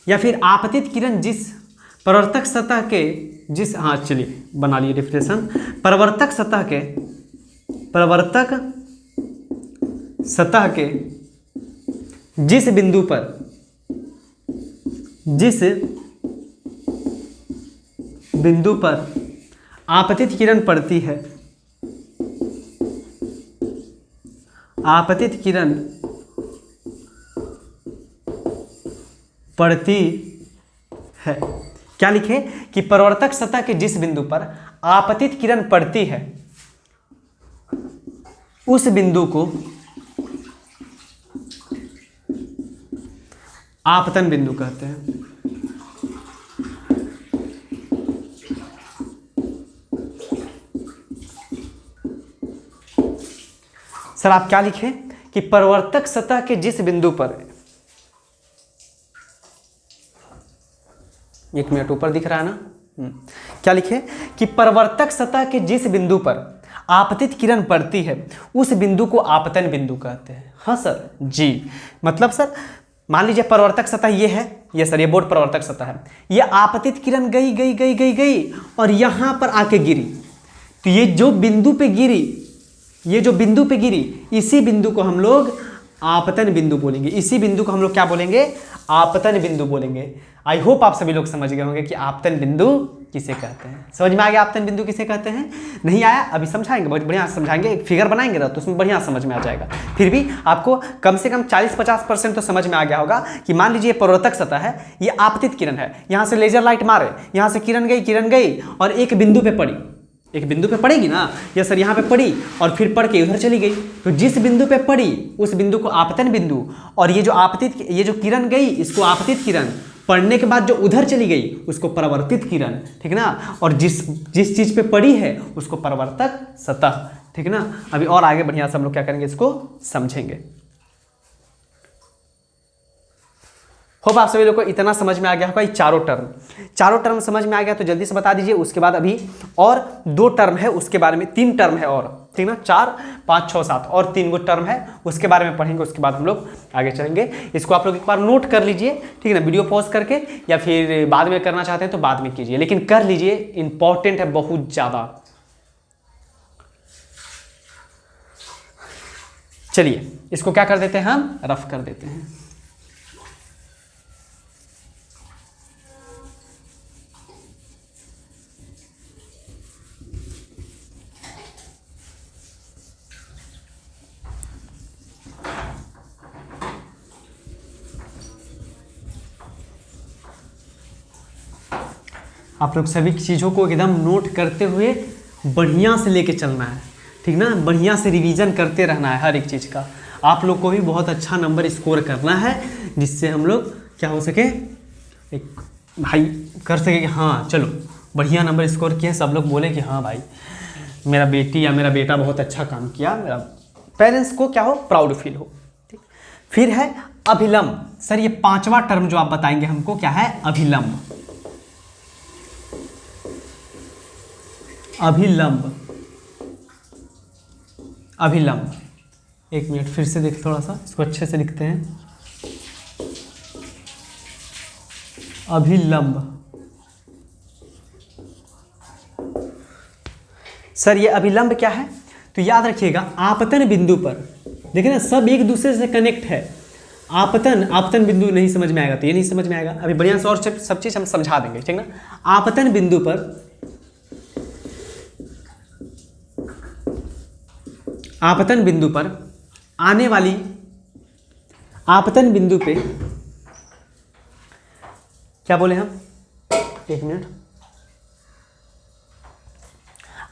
या फिर आपतित किरण जिस परावर्तक सतह के जिस, हाँ चलिए बना लिए डिफिनेशन। परावर्तक सतह के जिस बिंदु पर आपतित किरण पड़ती है, आपतित किरण पड़ती है। क्या लिखे कि परावर्तक सतह के जिस बिंदु पर आपतित किरण पड़ती है उस बिंदु को आपतन बिंदु कहते हैं। सर आप क्या लिखें कि परावर्तक सतह के जिस बिंदु पर, एक मिनट ऊपर दिख रहा है ना, क्या लिखे कि परावर्तक सतह के जिस बिंदु पर आपतित किरण पड़ती है उस बिंदु को आपतन बिंदु कहते हैं। हाँ सर जी, मतलब सर मान लीजिए परावर्तक सतह ये है, ये सर ये बोर्ड परावर्तक सतह है, ये आपतित किरण गई गई गई गई गई और यहां पर आके गिरी, तो ये जो बिंदु पे गिरी, ये जो बिंदु पे गिरी, इसी बिंदु को हम लोग आपतन बिंदु बोलेंगे। इसी बिंदु को हम लोग क्या बोलेंगे? आपतन बिंदु बोलेंगे। आई होप आप सभी लोग समझ गए होंगे कि आपतन बिंदु किसे कहते हैं। समझ में आ गया आपतन बिंदु किसे कहते हैं? नहीं आया? अभी समझाएंगे, बहुत बढ़िया समझाएंगे, एक फिगर बनाएंगे ना तो उसमें बढ़िया समझ में आ जाएगा। फिर भी आपको कम से कम 40-50% तो समझ में आ गया होगा कि मान लीजिए परावर्तक सतह है, ये आपतित किरण है, यहाँ से लेजर लाइट मारे, यहाँ से किरण गई और एक बिंदु पे पड़ी, एक बिंदु पे पड़ेगी ना, या सर यहाँ पे पड़ी और फिर पड़ के उधर चली गई, तो जिस बिंदु पे पड़ी उस बिंदु को आपतन बिंदु, और ये जो आपतित, ये जो किरण गई इसको आपतित किरण, पड़ने के बाद जो उधर चली गई उसको परावर्तित किरण, ठीक ना, और जिस चीज पे पड़ी है उसको परावर्तक सतह, ठीक ना। अभी और आगे बढ़िया से हम लोग क्या करेंगे, इसको समझेंगे। होप आप सभी लोग को इतना समझ में आ गया होगा। ये चारों टर्म समझ में आ गया तो जल्दी से बता दीजिए। उसके बाद अभी और 2 टर्म है, उसके बारे में 3 टर्म है और, ठीक ना, 4, 5, 6, 7 और 3 गो टर्म है, उसके बारे में पढ़ेंगे। उसके बाद हम लोग आगे चलेंगे। इसको आप लोग एक बार नोट कर लीजिए, ठीक है ना, वीडियो पॉज करके, या फिर बाद में करना चाहते हैं तो बाद में कीजिए, लेकिन कर लीजिए, इंपॉर्टेंट है बहुत ज़्यादा। चलिए इसको क्या कर देते हैं, हम रफ कर देते हैं। आप लोग सभी चीज़ों को एकदम नोट करते हुए बढ़िया से लेके चलना है, ठीक ना, बढ़िया से रिवीजन करते रहना है हर एक चीज़ का। आप लोग को भी बहुत अच्छा नंबर स्कोर करना है, जिससे हम लोग क्या हो सके, एक भाई कर सके कि हाँ चलो बढ़िया नंबर स्कोर किए, सब लोग बोले कि हाँ भाई मेरा बेटी या मेरा बेटा बहुत अच्छा काम किया, मेरा पेरेंट्स को क्या हो, प्राउड फील हो। ठीक, फिर है अभिलंब। सर ये 5वां टर्म जो आप बताएंगे हमको क्या है, अभिलंब। अभिलंब, एक मिनट फिर से देख, थोड़ा सा इसको अच्छे से लिखते हैं। अभिलंब, सर ये अभिलंब क्या है, तो याद रखिएगा आपतन बिंदु पर, देखिए ना सब एक दूसरे से कनेक्ट है। आपतन बिंदु नहीं समझ में आएगा तो ये नहीं समझ में आएगा, अभी बढ़िया से और सब चीज हम समझा देंगे, ठीक ना। आपतन बिंदु पर, आपतन बिंदु पर आने वाली, आपतन बिंदु पे क्या बोले हम, एक मिनट,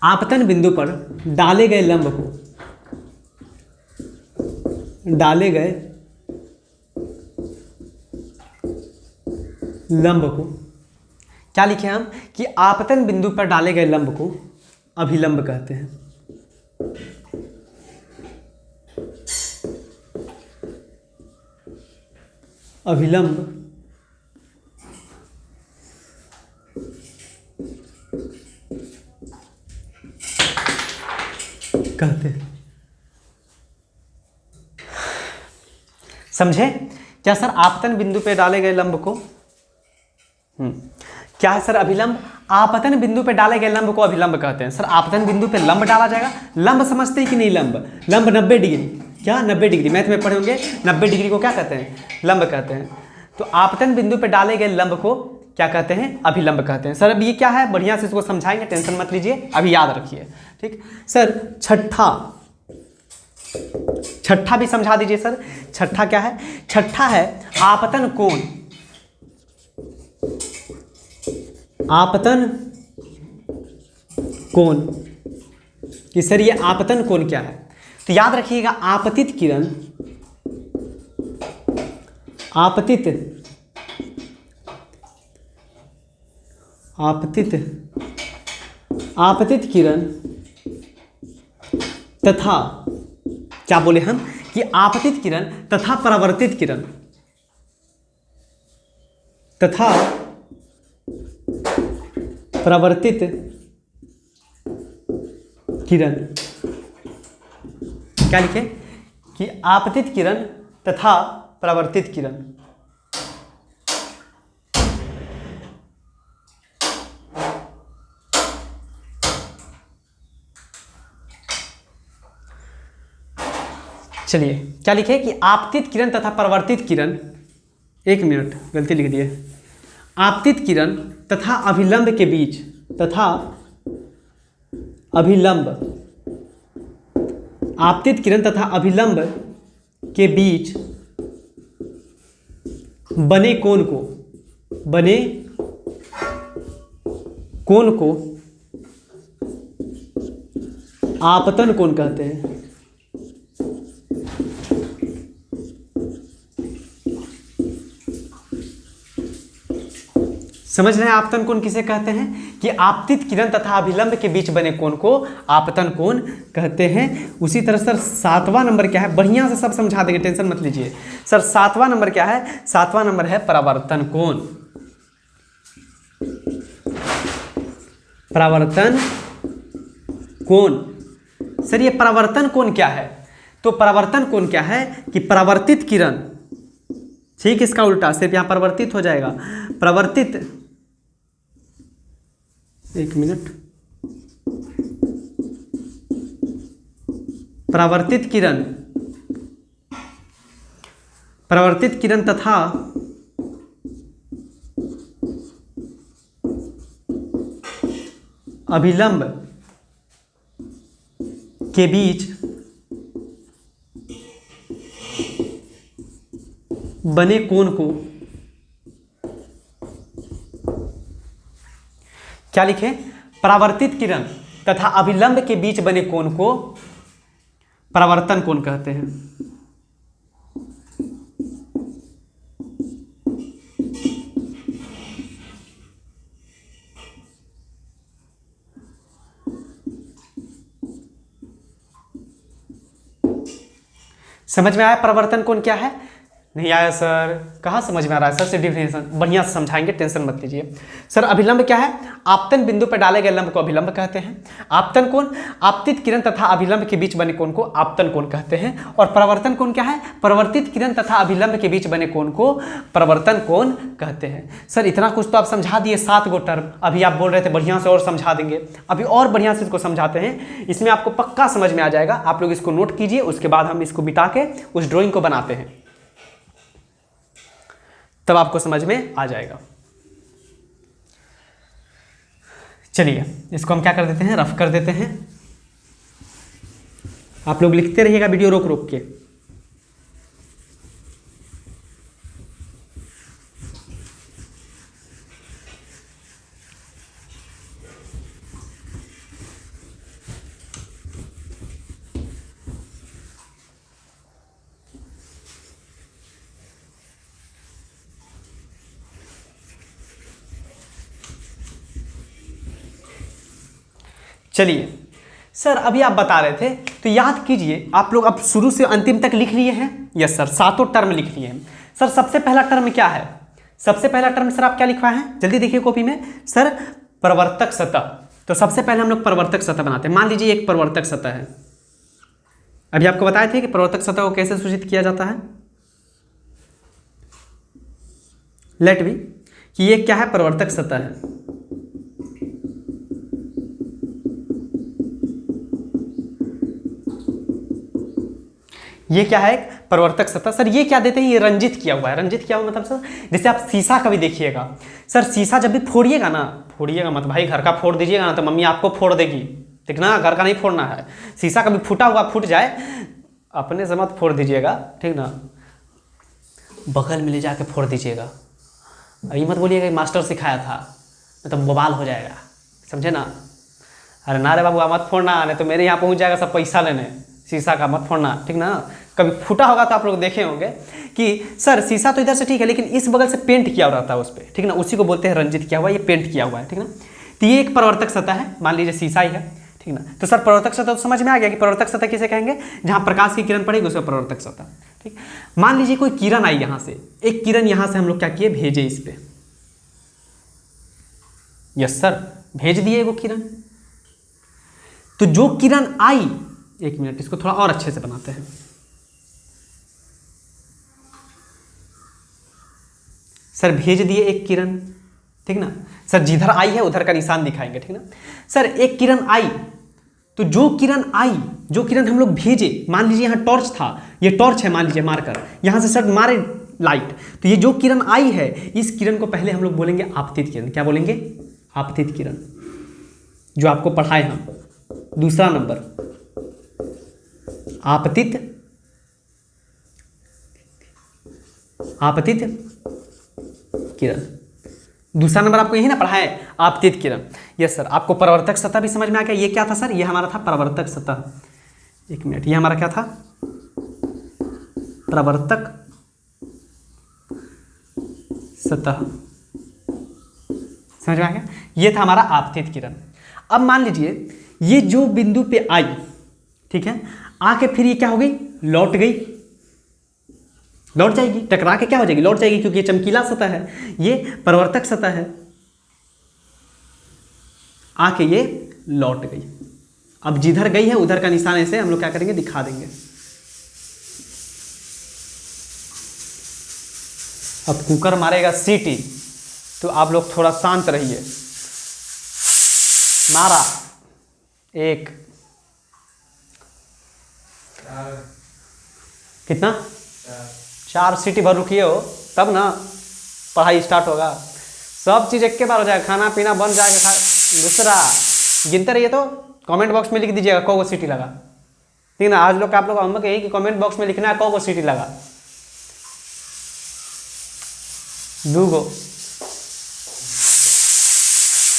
आपतन बिंदु पर डाले गए लंब को, डाले गए लंब को क्या लिखे हम कि आपतन बिंदु पर डाले गए लंब को अभिलंब कहते हैं। अभिलंब कहते हैं। समझे क्या सर, आपतन बिंदु पे डाले गए लंब को क्या है सर, अभिलंब। आपतन बिंदु पे डाले गए लंब को अभिलंब कहते हैं। सर आपतन बिंदु पे लंब डाला जाएगा, लंब समझते हैं कि नहीं, लंब 90 डिग्री, क्या 90 डिग्री, मैथ में पढ़े होंगे, 90 डिग्री को क्या कहते हैं, लंब कहते हैं। तो आपतन बिंदु पे डाले गए लंब को क्या कहते हैं, अभिलंब कहते हैं। सर अब ये क्या है, बढ़िया से इसको समझाएंगे, टेंशन मत लीजिए, अभी याद रखिए, ठीक। सर छठा भी समझा दीजिए सर। छठा क्या है, छठा है आपतन कोण। आपतन कोण कि सर ये आपतन कोण क्या है, तो याद रखिएगा आपतित किरण, आपतित किरण तथा क्या बोले हम कि आपतित किरण तथा परावर्तित किरण तथा परावर्तित किरण, क्या लिखे कि आपतित किरण तथा परावर्तित किरण। चलिए क्या लिखे कि आपतित किरण तथा परावर्तित किरण, एक मिनट गलती लिख दिए, आपतित किरण तथा अभिलंब के बीच, तथा अभिलंब, आपतित किरण तथा अभिलंब के बीच बने कोण को, बने कोण को आपतन कोण कहते हैं। समझ रहे हैं आपतन कोण किसे कहते हैं कि आपतित किरण तथा अभिलंब के बीच बने कोण को आपतन कोण कहते हैं। उसी तरह सर 7वां नंबर क्या है, बढ़िया से सब समझा देंगे, टेंशन मत लीजिए सर। 7वां नंबर क्या है, 7वां नंबर है परावर्तन कोण। परावर्तन कोण सर, ये परावर्तन कोण क्या है? तो परावर्तन कोण क्या है कि परावर्तित किरण, ठीक इसका उल्टा, सिर्फ यहां परिवर्तित हो जाएगा, परावर्तित, एक मिनट, परावर्तित किरण, परावर्तित किरण तथा अभिलंब के बीच बने कोण को क्या लिखे, परावर्तित किरण तथा अभिलंब के बीच बने कोण को परावर्तन कोण कहते हैं। समझ में आया परावर्तन कोण क्या है? नहीं आया सर, कहाँ समझ में आ रहा है सर? से डिफिनेशन बढ़िया से समझाएंगे, टेंशन मत लीजिए सर। अभिलंब क्या है? आपतन बिंदु पर डाले गए लंब को अभिलंब कहते हैं। आपतन कोण, आपतित किरण तथा अभिलंब के बीच बने कोण को आपतन कोण कहते हैं। और परावर्तन कोण क्या है? परावर्तित किरण तथा अभिलंब के बीच बने कोण को परावर्तन कोण कहते हैं। सर इतना कुछ तो आप समझा दिए, 7 गो टर्म। अभी आप बोल रहे थे बढ़िया से और समझा देंगे, अभी और बढ़िया से इसको समझाते हैं, इसमें आपको पक्का समझ में आ जाएगा। आप लोग इसको नोट कीजिए, उसके बाद हम इसको बिता के उस ड्राइंग को बनाते हैं, तब आपको समझ में आ जाएगा। चलिए इसको हम क्या कर देते हैं, रफ कर देते हैं। आप लोग लिखते रहिएगा वीडियो रोक रोक के। चलिए सर अभी आप बता रहे थे तो याद कीजिए, आप लोग अब शुरू से अंतिम तक लिख लिए हैं। यस सर, 7 टर्म लिख लिए हैं। सर सबसे पहला टर्म क्या है? सबसे पहला टर्म सर आप क्या लिखवाए हैं, जल्दी देखिए कॉपी में। सर प्रवर्तक सतह, तो सबसे पहले हम लोग प्रवर्तक सतह बनाते हैं। मान लीजिए एक प्रवर्तक सतह है, अभी आपको बताए थे कि प्रवर्तक सतह को कैसे सूचित किया जाता है। लेट बी कि ये क्या है, प्रवर्तक सतह है। ये क्या है, एक प्रवर्तक सतह। सर ये क्या देते हैं, ये रंजित किया हुआ है। रंजित किया हुआ मतलब सर जैसे आप शीशा का भी देखिएगा सर, शीशा जब भी फोड़िएगा ना, फोड़िएगा मत भाई, घर का फोड़ दीजिएगा ना तो मम्मी आपको फोड़ देगी, ठीक ना, घर का नहीं फोड़ना है। शीशा कभी फूटा हुआ फूट जाए, अपने से मत फोड़ दीजिएगा, ठीक ना, बगल में ले जाके फोड़ दीजिएगा। ये मत बोलिएगा मास्टर सिखाया था, नहीं तो बवाल हो जाएगा, समझे ना। अरे ना रे बाबू मत फोड़ना, नहीं तो मेरे यहाँ पहुँच जाएगा सब पैसा लेने। शीशा का मत फोड़ना, ठीक ना। कभी फूटा होगा तो आप लोग देखे होंगे कि सर शीशा तो इधर से ठीक है, लेकिन इस बगल से पेंट किया हुआ रहता है उस पर, ठीक ना, उसी को बोलते हैं रंजित किया हुआ, ये पेंट किया हुआ है, ठीक ना। तो ये एक प्रवर्तक सतह है, मान लीजिए शीशा ही है, ठीक ना। तो सर प्रवर्तक सतह तो समझ में आ गया कि प्रवर्तक सतह किसे कहेंगे, जहां प्रकाश की किरण पड़ेगी उसे प्रवर्तक सतह। ठीक, मान लीजिए कोई किरण आई यहां से, एक किरण यहां से हम लोग क्या किए, भेजे इस पे। यस सर, भेज दिए वो किरण। तो जो किरण आई, एक मिनट इसको थोड़ा और अच्छे से बनाते हैं। सर भेज दिए एक किरण, ठीक ना सर, जिधर आई है उधर का निशान दिखाएंगे, ठीक ना सर। एक किरण आई, तो जो किरण आई, जो किरण हम लोग भेजे, मान लीजिए यहाँ टॉर्च था, ये टॉर्च है मान लीजिए मारकर, यहाँ से सर मारे लाइट, तो ये जो किरण आई है, इस किरण को पहले हम लोग बोलेंगे आपतित किरण। क्या बोलेंगे, आपतित किरण, जो आपको पढ़ाए हम। दूसरा नंबर आपतित, आपतित किरण। दूसरा नंबर आपको यही ना पढ़ा है, आपतित किरण। यस सर, आपको परावर्तक सतह भी समझ में आ गया। ये क्या था सर, ये हमारा था परावर्तक सतह। एक मिनट, ये हमारा क्या था, परावर्तक सतह, समझ में आ गया। ये था हमारा आपतित किरण। अब मान लीजिए ये जो बिंदु पे आई, ठीक है, आके फिर ये क्या हो गई, लौट गई, लौट जाएगी, टकरा के क्या हो जाएगी, लौट जाएगी, क्योंकि ये चमकीला सतह है, ये परावर्तक सतह है, आके ये लौट गई। अब जिधर गई है उधर का निशान ऐसे हम लोग क्या करेंगे, दिखा देंगे। अब कुकर मारेगा सीटी, तो आप लोग थोड़ा शांत रहिए। मारा, एक, कितना, 4 सीटी भर रुकिए हो, तब ना पढ़ाई स्टार्ट होगा। सब चीज़ एक के बार हो जाएगा, खाना पीना बन जाएगा। दूसरा गिनते रहिए, तो कमेंट बॉक्स में लिख दीजिएगा कौन सीटी लगा, ठीक ना। आज लोग आप लोग हम कहें कि कमेंट बॉक्स में लिखना है कौन सीटी लगा। 2 गो,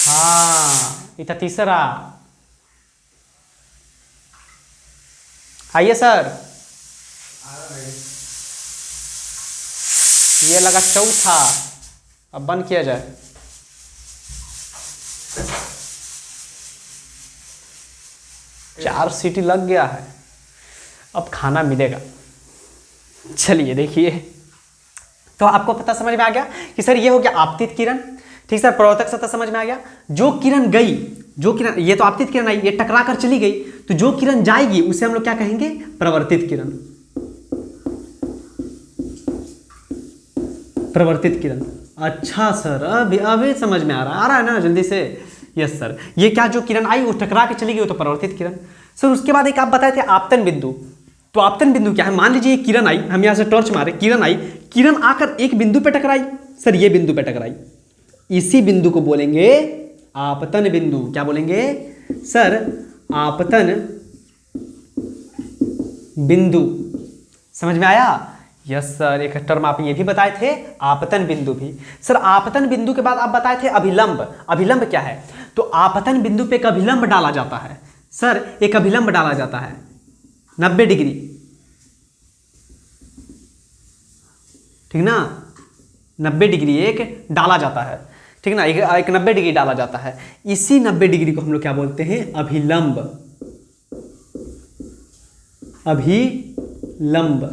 हाँ, इतना तीसरा। आइए सर, ये लगा चौथा। अब बंद किया जाए। चार सीटी लग गया है, अब खाना मिलेगा। चलिए देखिए, तो आपको पता समझ में आ गया कि सर ये हो गया आपतित किरण, ठीक सर। प्रवर्तक सतह समझ में आ गया। जो किरण गई, जो किरण, ये तो आपतित किरण आई, ये टकरा कर चली गई, तो जो किरण जाएगी उसे हम लोग क्या कहेंगे, प्रवर्तित किरण, प्रवर्तित किरण। अच्छा सर, अभी समझ में आ रहा है ना, जल्दी से। यस सर, ये क्या, जो किरण आई वो टकरा के चली गई, वो तो प्रवर्तित किरण। सर उसके बाद एक आप बताए थे आपतन बिंदु। तो आपतन बिंदु क्या है, मान लीजिए किरण आई, हम यहाँ से टॉर्च मारे, किरण आई, किरण आकर एक बिंदु पे टकराई, सर ये बिंदु पे टकराई, इसी बिंदु को बोलेंगे आपतन बिंदु। क्या बोलेंगे सर, आपतन बिंदु। समझ में आया। यस सर, एक टर्म आप ये भी बताए थे, आपतन बिंदु भी। सर आपतन बिंदु के बाद आप बताए थे अभिलंब। अभिलंब क्या है, तो आपतन बिंदु पे एक अभिलंब डाला जाता है। सर एक अभिलंब डाला जाता है 90 डिग्री, ठीक ना, 90 डिग्री एक डाला जाता है, ठीक ना, एक 90 डिग्री डाला जाता है। इसी 90 डिग्री को हम लोग क्या बोलते हैं, अभिलंब। अभिलंब।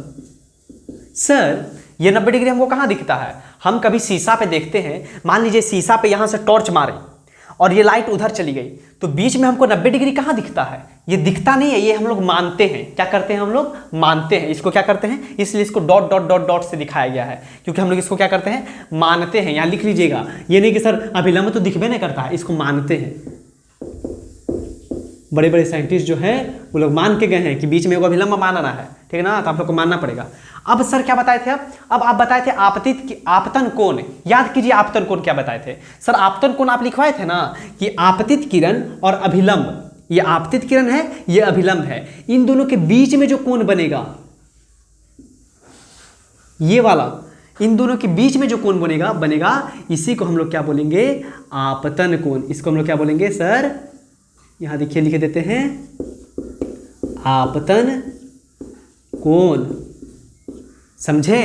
सर ये 90 डिग्री हमको कहाँ दिखता है, हम कभी शीशा पे देखते हैं, मान लीजिए शीशा पे यहाँ से टॉर्च मारे और ये लाइट उधर चली गई, तो बीच में हमको 90 डिग्री कहाँ दिखता है, ये दिखता नहीं है, ये हम लोग मानते हैं। क्या करते हैं हम लोग, मानते हैं। इसको क्या करते हैं, इसलिए इसको डॉट डॉट डॉट डॉट से दिखाया गया है, क्योंकि हम लोग इसको क्या करते हैं, मानते हैं। यहाँ लिख लीजिएगा, ये नहीं कि सर अभिलंब तो दिखबे नहीं करता है, इसको मानते हैं। बड़े बड़े साइंटिस्ट जो हैं वो लोग मान के गए हैं कि बीच में वो अभिलंब मानना है, ठीक है ना, तो आप लोग को मानना पड़ेगा। अब सर क्या बताए थे, अब आप बताए थे आपतन कोण। याद कीजिए आपतन कोण क्या बताए थे सर, आपतन कोण आप लिखवाए थे ना कि आपतित किरण और अभिलंब, ये आपतित किरण है, ये अभिलंब है, इन दोनों के बीच में जो कोण बनेगा, ये वाला, इन दोनों के बीच में जो कोण बनेगा इसी को हम लोग क्या बोलेंगे, आपतन कोण। इसको हम लोग क्या बोलेंगे सर, यहां देखिए लिख देते हैं, आपतन कोण। समझे।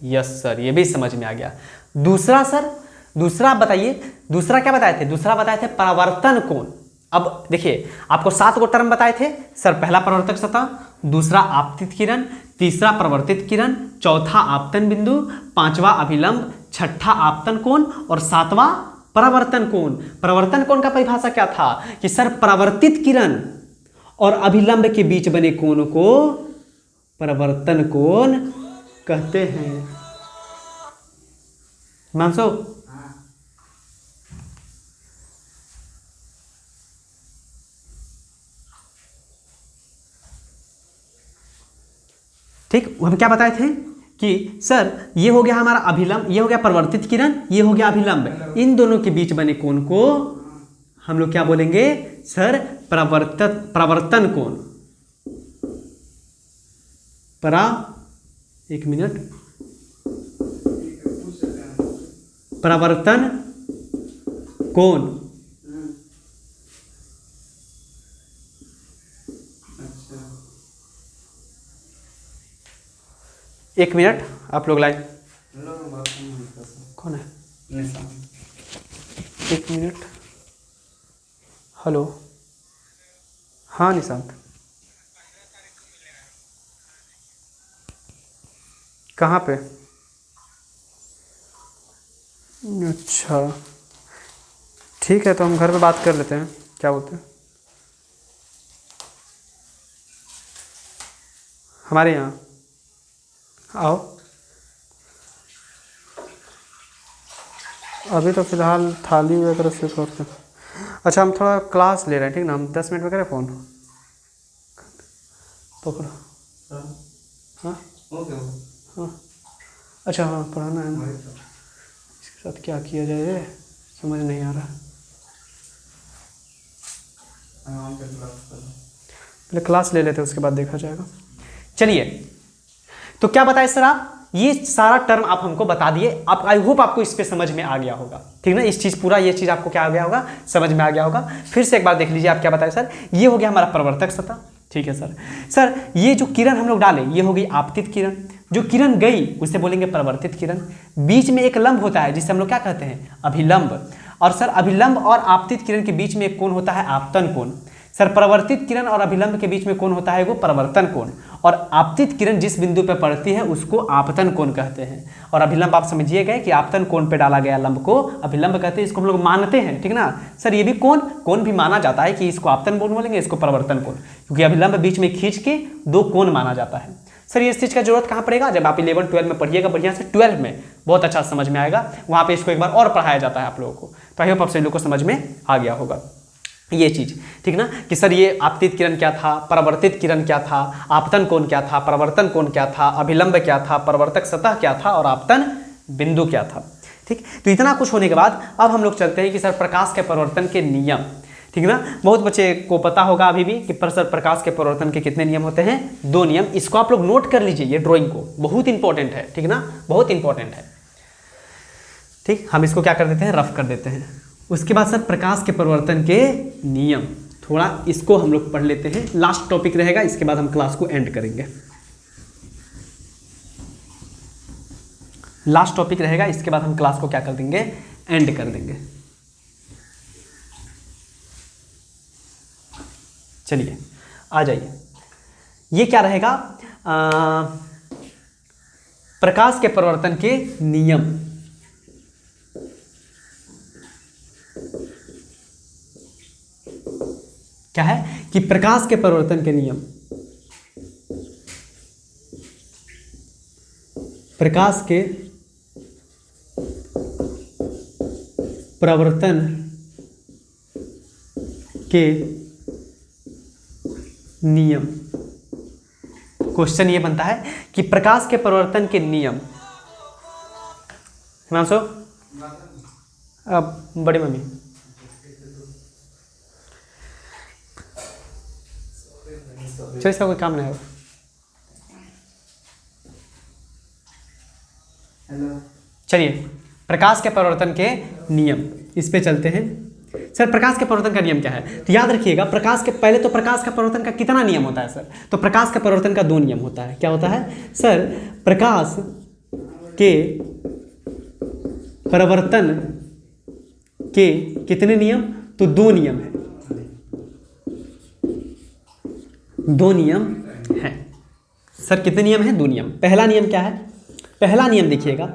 यस सर, ये भी समझ में आ गया। दूसरा सर, दूसरा बताइए, दूसरा क्या बताए थे, दूसरा बताए थे परावर्तन कोण। अब देखिए आपको 7 को टर्म बताए थे सर, पहला प्रवर्तक सतह, दूसरा आपतित किरण, तीसरा प्रवर्तित किरण, चौथा आपतन बिंदु, पांचवा अभिलंब, छठा आपतन कोण और सातवां परावर्तन कोण। परावर्तन कोण का परिभाषा क्या था कि सर परावर्तित किरण और अभिलंब के बीच बने कोण को परावर्तन कोण कहते हैं। मानसो ठीक, हम क्या बताए थे कि सर ये हो गया हमारा अभिलंब, ये हो गया परिवर्तित किरण, ये हो गया अभिलंब, इन दोनों के बीच बने कोण को हम लोग क्या बोलेंगे सर, परावर्तन कोण। एक मिनट, परावर्तन कोण। एक मिनट आप लोग लाइन, कौन है? एक मिनट, हेलो, हाँ निशांत, कहाँ पे? अच्छा ठीक है, तो हम घर पे बात कर लेते हैं, क्या बोलते हैं? हमारे यहाँ आओ, अभी तो फिलहाल थाली वगैरह से करते। अच्छा हम थोड़ा क्लास ले रहे हैं, ठीक ना, हम 10 मिनट में करें फ़ोन पकड़ो। हाँ हाँ, अच्छा हाँ पढ़ाना है ना, इसके साथ क्या किया जाए समझ नहीं आ रहा। पहले क्लास ले लेते हैं, उसके बाद देखा जाएगा। चलिए, तो क्या बताए सर आप, ये सारा टर्म आप हमको बता दिए। आप आई होप आपको इस पे समझ में आ गया होगा, ठीक ना, इस चीज़ पूरा ये चीज़ आपको क्या आ गया होगा, समझ में आ गया होगा। फिर से एक बार देख लीजिए आप क्या बताए सर, ये हो गया हमारा प्रवर्तक सतह, ठीक है सर। सर ये जो किरण हम लोग डाले ये हो गई आपतित किरण, जो किरण गई उसे बोलेंगे परावर्तित किरण। बीच में एक लंब होता है जिसे हम लोग क्या कहते हैं, अभिलंब। और सर अभिलंब और आपतित किरण के बीच में एक कोण होता है आपतन कोण। सर परावर्तित किरण और अभिलंब के बीच में कोण होता है वो परावर्तन कोण, और आपतित किरण जिस बिंदु पर पड़ती है उसको आपतन कोण कहते हैं। और अभिलंब आप समझिए गए कि आपतन कोण पे डाला गया लंब को अभिलंब कहते हैं, इसको हम लोग मानते हैं, ठीक ना सर। ये भी कोण भी माना जाता है कि इसको आपतन कोण बोलेंगे, इसको परावर्तन कोण, क्योंकि अभिलंब बीच में खींच के 2 कोण माना जाता है। सर ये इस चीज़ का जरूरत कहाँ पड़ेगा, जब आप 11-12 में पढ़िएगा बढ़िया से, 12 में बहुत अच्छा समझ में आएगा, वहाँ पे इसको एक बार और पढ़ाया जाता है आप लोगों को। तो आई होप आप सभी लोग को समझ में आ गया होगा ये चीज़, ठीक ना, कि सर ये आपतित किरण क्या था, परावर्तित किरण क्या था, आपतन कोण क्या था, परावर्तन कोण क्या था, अभिलंब क्या था, परावर्तक सतह क्या था और आपतन बिंदु क्या था। ठीक, तो इतना कुछ होने के बाद अब हम लोग चलते हैं कि सर प्रकाश के परिवर्तन के नियम, ठीक ना। बहुत बच्चे को पता होगा अभी भी कि सर प्रकाश के परिवर्तन के कितने नियम होते हैं, 2 नियम। इसको आप लोग नोट कर लीजिए, ये ड्राइंग को बहुत इंपॉर्टेंट है, ठीक ना, बहुत इंपॉर्टेंट है। ठीक, हम इसको क्या कर देते हैं, रफ कर देते हैं। उसके बाद सर प्रकाश के परिवर्तन के नियम, थोड़ा इसको हम लोग पढ़ लेते हैं, लास्ट टॉपिक रहेगा, इसके बाद हम क्लास को एंड करेंगे। लास्ट टॉपिक रहेगा, इसके बाद हम क्लास को क्या कर देंगे, एंड कर देंगे। चलिए आ जाइए, ये क्या रहेगा, प्रकाश के परिवर्तन के नियम। क्या है कि प्रकाश के परिवर्तन के नियम, प्रकाश के परिवर्तन के नियम। क्वेश्चन ये बनता है कि प्रकाश के परिवर्तन के नियम, हिमांशु अब बड़ी मम्मी, चलिए इसका कोई काम नहीं है। चलिए प्रकाश के परिवर्तन के नियम, इस पे चलते हैं। सर प्रकाश के परिवर्तन का नियम क्या है, तो याद रखिएगा प्रकाश के पहले तो प्रकाश का परिवर्तन का कितना नियम होता है सर, तो प्रकाश का परिवर्तन का 2 नियम होता है। क्या होता है सर, प्रकाश के परिवर्तन के कितने नियम, तो 2 नियम है। दो नियम हैं। सर कितने नियम हैं? दो नियम। पहला नियम क्या है? पहला नियम देखिएगा,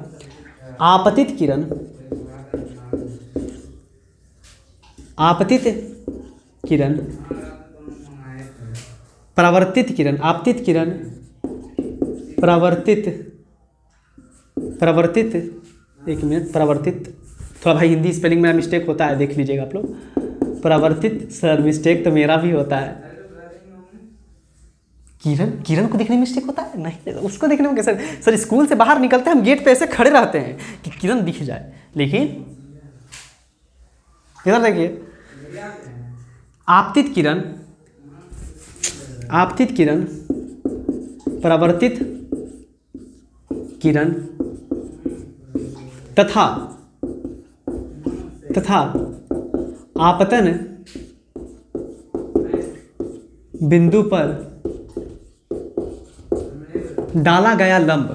आपतित किरण परावर्तित किरण, आपतित किरण परावर्तित, एक मिनट, परावर्तित, थोड़ा भाई हिंदी स्पेलिंग में मिस्टेक होता है, देख लीजिएगा आप लोग। परावर्तित, सर मिस्टेक तो मेरा भी होता है। किरण को देखने में मिस्टेक होता है? नहीं, उसको देखने में कैसे? सर स्कूल से बाहर निकलते हैं हम, गेट पे ऐसे खड़े रहते हैं कि किरण दिख जाए, लेकिन इधर देखिए, आपतित किरण परावर्तित किरण तथा आपतन बिंदु पर डाला गया लंब,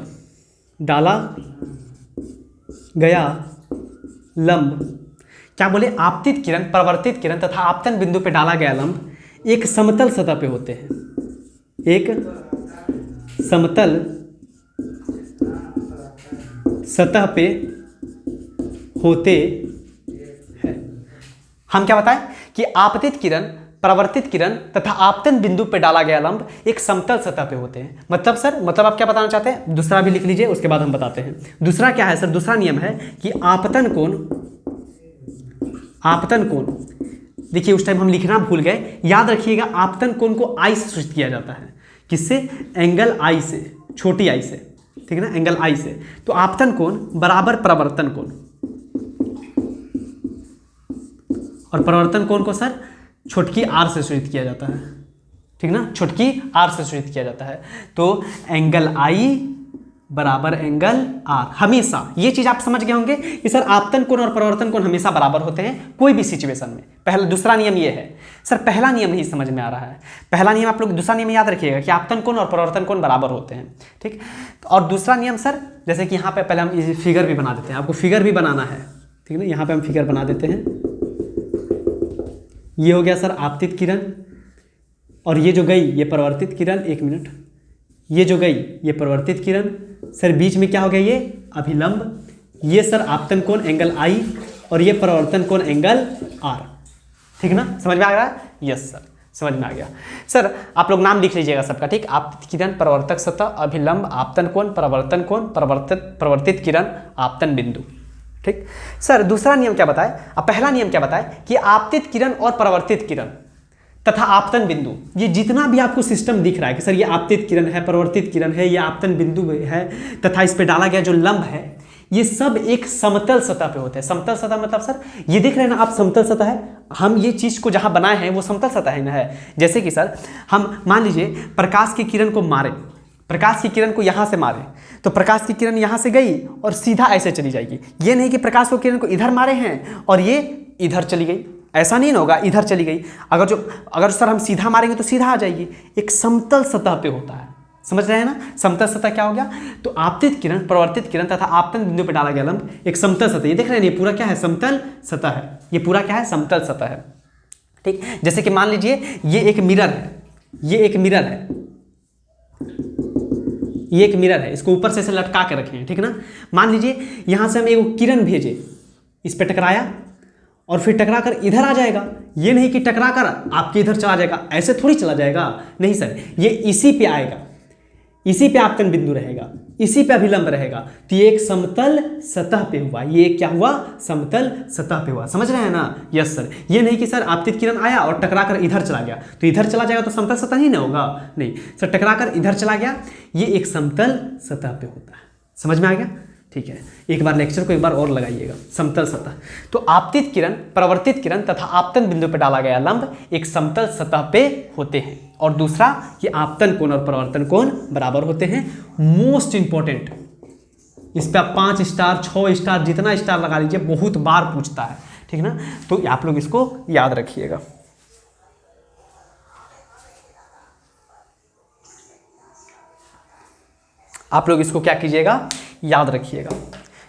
क्या बोले? आपतित किरण, परावर्तित किरण तथा आपतन बिंदु पे डाला गया लंब एक समतल सतह पे होते हैं, एक समतल सतह पे होते हैं। हम क्या बताएं कि आपतित किरण, परावर्तित किरण तथा आपतन बिंदु पे डाला गया लंब एक समतल सतह पे होते हैं। मतलब सर, मतलब आप क्या बताना चाहते हैं? दूसरा भी लिख लीजिए, उसके बाद हम बताते हैं। दूसरा क्या है सर? दूसरा नियम है कि आपतन कोण, देखिए उस टाइम हम लिखना भूल गए, याद रखिएगा, आपतन कोण को आई से सूचित किया जाता है। किससे? एंगल आई से, छोटी आई से, ठीक है ना, एंगल आई से। तो आपतन कोण बराबर परावर्तन कोण, और परावर्तन कोण को सर छोटकी आर से सूचित किया जाता है, ठीक ना, छोटकी आर से सूचित किया जाता है। तो एंगल आई बराबर एंगल आर, हमेशा ये चीज आप समझ गए होंगे कि सर आपतन कोण और परावर्तन कोण हमेशा बराबर होते हैं कोई भी सिचुएशन में। पहला, दूसरा नियम ये है। सर पहला नियम नहीं समझ में आ रहा है, पहला नियम आप लोग, दूसरा नियम याद रखिएगा कि आपतन कोण और परावर्तन कोण बराबर होते हैं, ठीक। और दूसरा नियम सर, जैसे कि यहाँ पे पहले हम फिगर भी बना देते हैं, आपको फिगर भी बनाना है, ठीक है ना। यहाँ पे हम फिगर बना देते हैं, ये हो गया सर आपतित किरण, और ये जो गई ये परावर्तित किरण, एक मिनट, ये जो गई ये परावर्तित किरण, सर बीच में क्या हो गया? ये अभिलंब, ये सर आपतन कोण एंगल आई, और ये परावर्तन कोण एंगल आर, ठीक ना, समझ में आ रहा है? यस सर, समझ में आ गया। सर आप लोग नाम लिख लीजिएगा सबका, ठीक। आपतित किरण, परावर्तक सतह, अभिलंब, आपतन कोण, परावर्तन कोण, परावर्तित किरण, आपतन बिंदु, ठीक। सर दूसरा नियम क्या बताए? अब पहला नियम क्या बताए कि आपतित किरण और परावर्तित किरण तथा आपतन बिंदु, ये जितना भी आपको सिस्टम दिख रहा है कि सर ये आपतित किरण है, परावर्तित किरण है, ये आपतन बिंदु है, तथा इस पे डाला गया जो लंब है, ये सब एक समतल सतह पे होते हैं। समतल सतह मतलब सर ये देख रहे हैं ना आप, समतल सतह है, हम ये चीज को जहां बनाए हैं वो समतल सतह है ना है। जैसे कि सर हम मान लीजिए प्रकाश की किरण को मारे, प्रकाश की किरण को यहाँ से मारे, तो प्रकाश की किरण यहाँ से गई और सीधा ऐसे चली जाएगी। ये नहीं कि प्रकाश की किरण को इधर मारे हैं और ये इधर चली गई, ऐसा नहीं ना होगा, इधर चली गई। अगर सर हम सीधा मारेंगे तो सीधा आ जाएगी। एक समतल सतह पे होता है, समझ रहे हैं ना। समतल सतह क्या हो गया? तो आपतित किरण, परावर्तित किरण तथा आपतन बिंदु पर डाला गया लंब एक समतल सतह, ये देख रहे हैं, ये पूरा क्या है? समतल सतह है। ये पूरा क्या है? समतल सतह है, ठीक। जैसे कि मान लीजिए ये एक मिरर है, ये एक मिरर है, ये एक मिरर है, इसको ऊपर से ऐसे लटका के रखे हैं, ठीक ना। मान लीजिए यहां से हम एक किरण भेजे, इस पे टकराया और फिर टकरा कर इधर आ जाएगा। ये नहीं कि टकरा कर आपके इधर चला जाएगा, ऐसे थोड़ी चला जाएगा, नहीं सर, ये इसी पे आएगा, इसी पे आपतन बिंदु रहेगा, इसी पे अभिलंब रहेगा। तो ये एक समतल सतह पे हुआ, ये क्या हुआ? समतल सतह पे हुआ, समझ रहे हैं ना। यस सर, ये नहीं कि सर आपतित किरण आया और टकरा कर इधर चला गया, तो इधर चला जाएगा तो समतल सतह ही ना होगा, नहीं सर, टकरा कर इधर चला गया, ये एक समतल सतह पे होता है। समझ में आ गया? ठीक है, एक बार लेक्चर को एक बार और लगाइएगा। समतल सतह, तो आपतित किरण, परावर्तित किरण तथा आपतन बिंदु पर डाला गया लंब एक समतल सतह पे होते हैं। और दूसरा कि आपतन कोण और परावर्तन कोण बराबर होते हैं। मोस्ट इंपॉर्टेंट, इस पे आप 5 स्टार 6 स्टार जितना स्टार लगा लीजिए, बहुत बार पूछता है, ठीक ना। तो आप लोग इसको याद रखिएगा। आप लोग इसको क्या कीजिएगा? याद रखिएगा,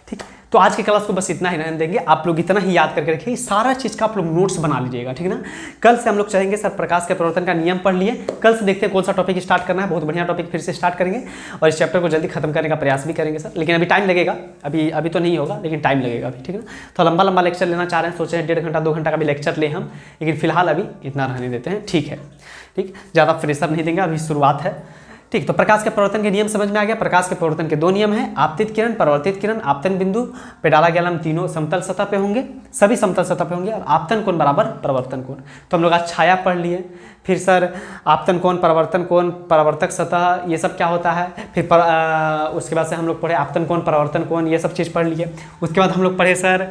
ठीक। तो तो आज की क्लास को बस इतना ही रहने देंगे। आप लोग इतना ही याद करके रखिए, सारा चीज़ का आप लोग नोट्स बना लीजिएगा, ठीक है ना। कल से हम लोग चलेंगे सर प्रकाश के प्रवर्तन का नियम पढ़ लिए, कल से देखते हैं कौन सा टॉपिक स्टार्ट करना है। बहुत बढ़िया टॉपिक फिर से स्टार्ट करेंगे और इस चैप्टर को जल्दी खत्म करने का प्रयास भी करेंगे सर, लेकिन अभी टाइम लगेगा, अभी तो नहीं होगा, लेकिन टाइम लगेगा अभी, ठीक है ना। तो लंबा लेक्चर लेना चाह रहे हैं, सोचे 1.5 घंटा 2 घंटा का भी लेक्चर ले हम, लेकिन फिलहाल अभी इतना रहने देते हैं, ठीक है। ठीक, ज़्यादा प्रेशर नहीं देंगे, अभी शुरुआत है। ठीक, तो प्रकाश के प्रवर्तन के नियम समझ में आ गया। प्रकाश के प्रवर्तन के 2 नियम हैं, आपतित किरण, परावर्तित किरण। आपतन बिंदु पे डाला गया लंब तीनों समतल सतह पे होंगे, सभी समतल सतह पे होंगे, और आपतन कोण बराबर परावर्तन कोण। तो हम लोग आज छाया पढ़ लिए, फिर सर आपतन कोण, परावर्तन कोण, परावर्तक सतह, ये सब क्या होता है। फिर उसके बाद से हम लोग पढ़े आपतन कोण, परावर्तन कोण, ये सब चीज़ पढ़ लिए। उसके बाद हम लोग पढ़े सर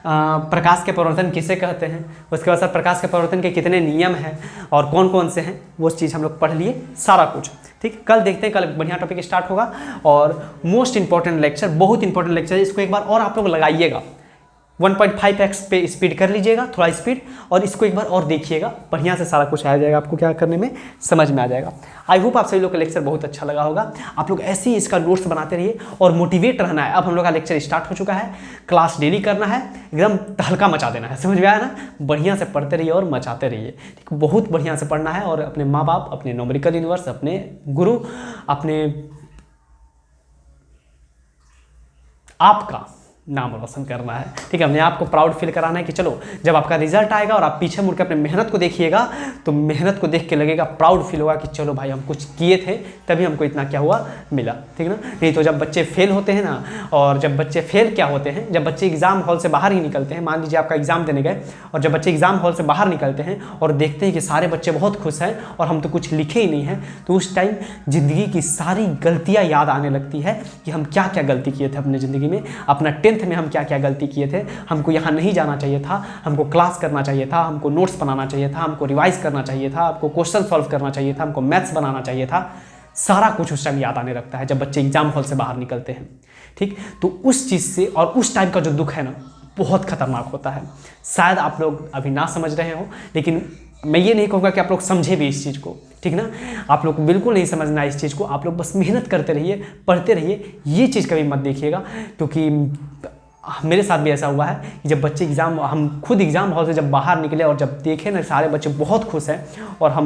प्रकाश के प्रवर्तन किसे कहते हैं। उसके बाद सर प्रकाश के प्रवर्तन के कितने नियम हैं और कौन कौन से हैं, वो चीज़ हम लोग पढ़ लिए सारा कुछ। ठीक, कल देखते हैं, कल बढ़िया टॉपिक स्टार्ट होगा और मोस्ट इंपॉर्टेंट लेक्चर, बहुत इंपॉर्टेंट लेक्चर है। इसको एक बार और आप लोग लगाइएगा, 1.5x पे स्पीड कर लीजिएगा, थोड़ा स्पीड, और इसको एक बार और देखिएगा, बढ़िया से सारा कुछ आ जाएगा, आपको क्या करने में समझ में आ जाएगा। आई होप आप सभी लोग का लेक्चर बहुत अच्छा लगा होगा। आप लोग ऐसे ही इसका नोट्स बनाते रहिए और मोटिवेट रहना है। अब हम लोग का लेक्चर स्टार्ट हो चुका है, क्लास डेली करना है, एकदम तहलका मचा देना है, समझ में आया ना। बढ़िया से पढ़ते रहिए और मचाते रहिए, ठीक, बहुत बढ़िया से पढ़ना है और अपने माँ बाप, अपने न्यूमेरिकल यूनिवर्स, अपने गुरु, अपने आपका नाम रोशन करना है, ठीक है। अपने आप को प्राउड फील कराना है कि चलो जब आपका रिजल्ट आएगा और आप पीछे मुड़ के अपने मेहनत को देखिएगा तो मेहनत को देख के लगेगा, प्राउड फील होगा कि चलो भाई हम कुछ किए थे तभी हमको इतना क्या हुआ मिला, ठीक ना। नहीं तो जब बच्चे फेल होते हैं ना, और जब बच्चे फेल क्या होते हैं, जब बच्चे एग्जाम हॉल से बाहर ही निकलते हैं, मान लीजिए आपका एग्जाम देने गए और जब बच्चे एग्जाम हॉल से बाहर निकलते हैं और देखते हैं कि सारे बच्चे बहुत खुश हैं और हम तो कुछ लिखे ही नहीं हैं, तो उस टाइम ज़िंदगी की सारी गलतियाँ याद आने लगती है कि हम क्या क्या गलती किए थे अपने ज़िंदगी में। अपना 10th में हम क्या क्या गलती किए थे, हमको यहाँ नहीं जाना चाहिए था, हमको क्लास करना चाहिए था, हमको नोट्स बनाना चाहिए था, हमको रिवाइज करना चाहिए था, आपको क्वेश्चन सॉल्व करना चाहिए था, हमको मैथ्स बनाना चाहिए था। सारा कुछ उस टाइम याद आने लगता है जब बच्चे एग्जाम हॉल से बाहर निकलते हैं, ठीक। तो उस चीज़ से और उस टाइम का जो दुख है ना, बहुत खतरनाक होता है। शायद आप लोग अभी ना समझ रहे हो, लेकिन मैं ये नहीं कहूँगा कि आप लोग समझे भी इस चीज़ को, ठीक ना। आप लोग को बिल्कुल नहीं समझना इस चीज़ को, आप लोग बस मेहनत करते रहिए, पढ़ते रहिए, ये चीज़ कभी मत देखिएगा। क्योंकि मेरे साथ भी ऐसा हुआ है कि जब बच्चे एग्ज़ाम, हम खुद एग्ज़ाम हॉल से जब बाहर निकले और जब देखे ना सारे बच्चे बहुत खुश हैं और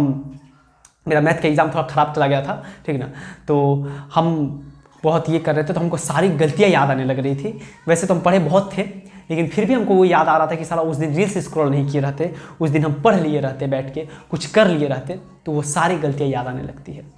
मेरा मैथ का एग्ज़ाम थोड़ा ख़राब चला गया था, ठीक ना, तो हम बहुत ये कर रहे थे, तो हमको सारी गलतियाँ याद आने लग रही थी। वैसे तो हम पढ़े बहुत थे, लेकिन फिर भी हमको वो याद आ रहा था कि साला उस दिन रील्स स्क्रॉल नहीं किए रहते, उस दिन हम पढ़ लिए रहते, बैठ के कुछ कर लिए रहते, तो वो सारी गलतियाँ याद आने लगती है।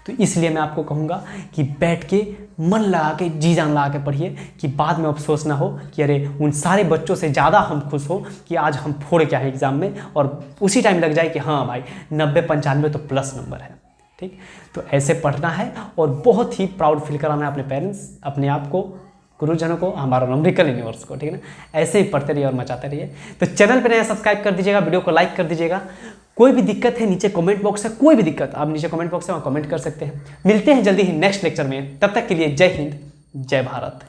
तो इसलिए मैं आपको कहूँगा कि बैठ के मन लगा के, जी जान लगा के पढ़िए, कि बाद में अफसोस ना हो कि अरे उन सारे बच्चों से ज़्यादा हम खुश हो कि आज हम फोड़ क्या है एग्ज़ाम में, और उसी टाइम लग जाए कि हाँ भाई 90-95 तो प्लस नंबर है, ठीक। तो ऐसे पढ़ना है और बहुत ही प्राउड फील कराना है अपने पेरेंट्स, अपने आप को, गुरुजनों को, हमारा न्यूमेरिकल यूनिवर्स को, ठीक है ना। ऐसे ही पढ़ते रहिए और मचाते रहिए। तो चैनल पर नया सब्सक्राइब कर दीजिएगा, वीडियो को लाइक कर दीजिएगा। कोई भी दिक्कत है नीचे कमेंट बॉक्स है, कोई भी दिक्कत आप नीचे कमेंट बॉक्स है वहाँ कमेंट कर सकते हैं। मिलते हैं जल्दी ही नेक्स्ट लेक्चर में, तब तक के लिए जय हिंद, जय भारत।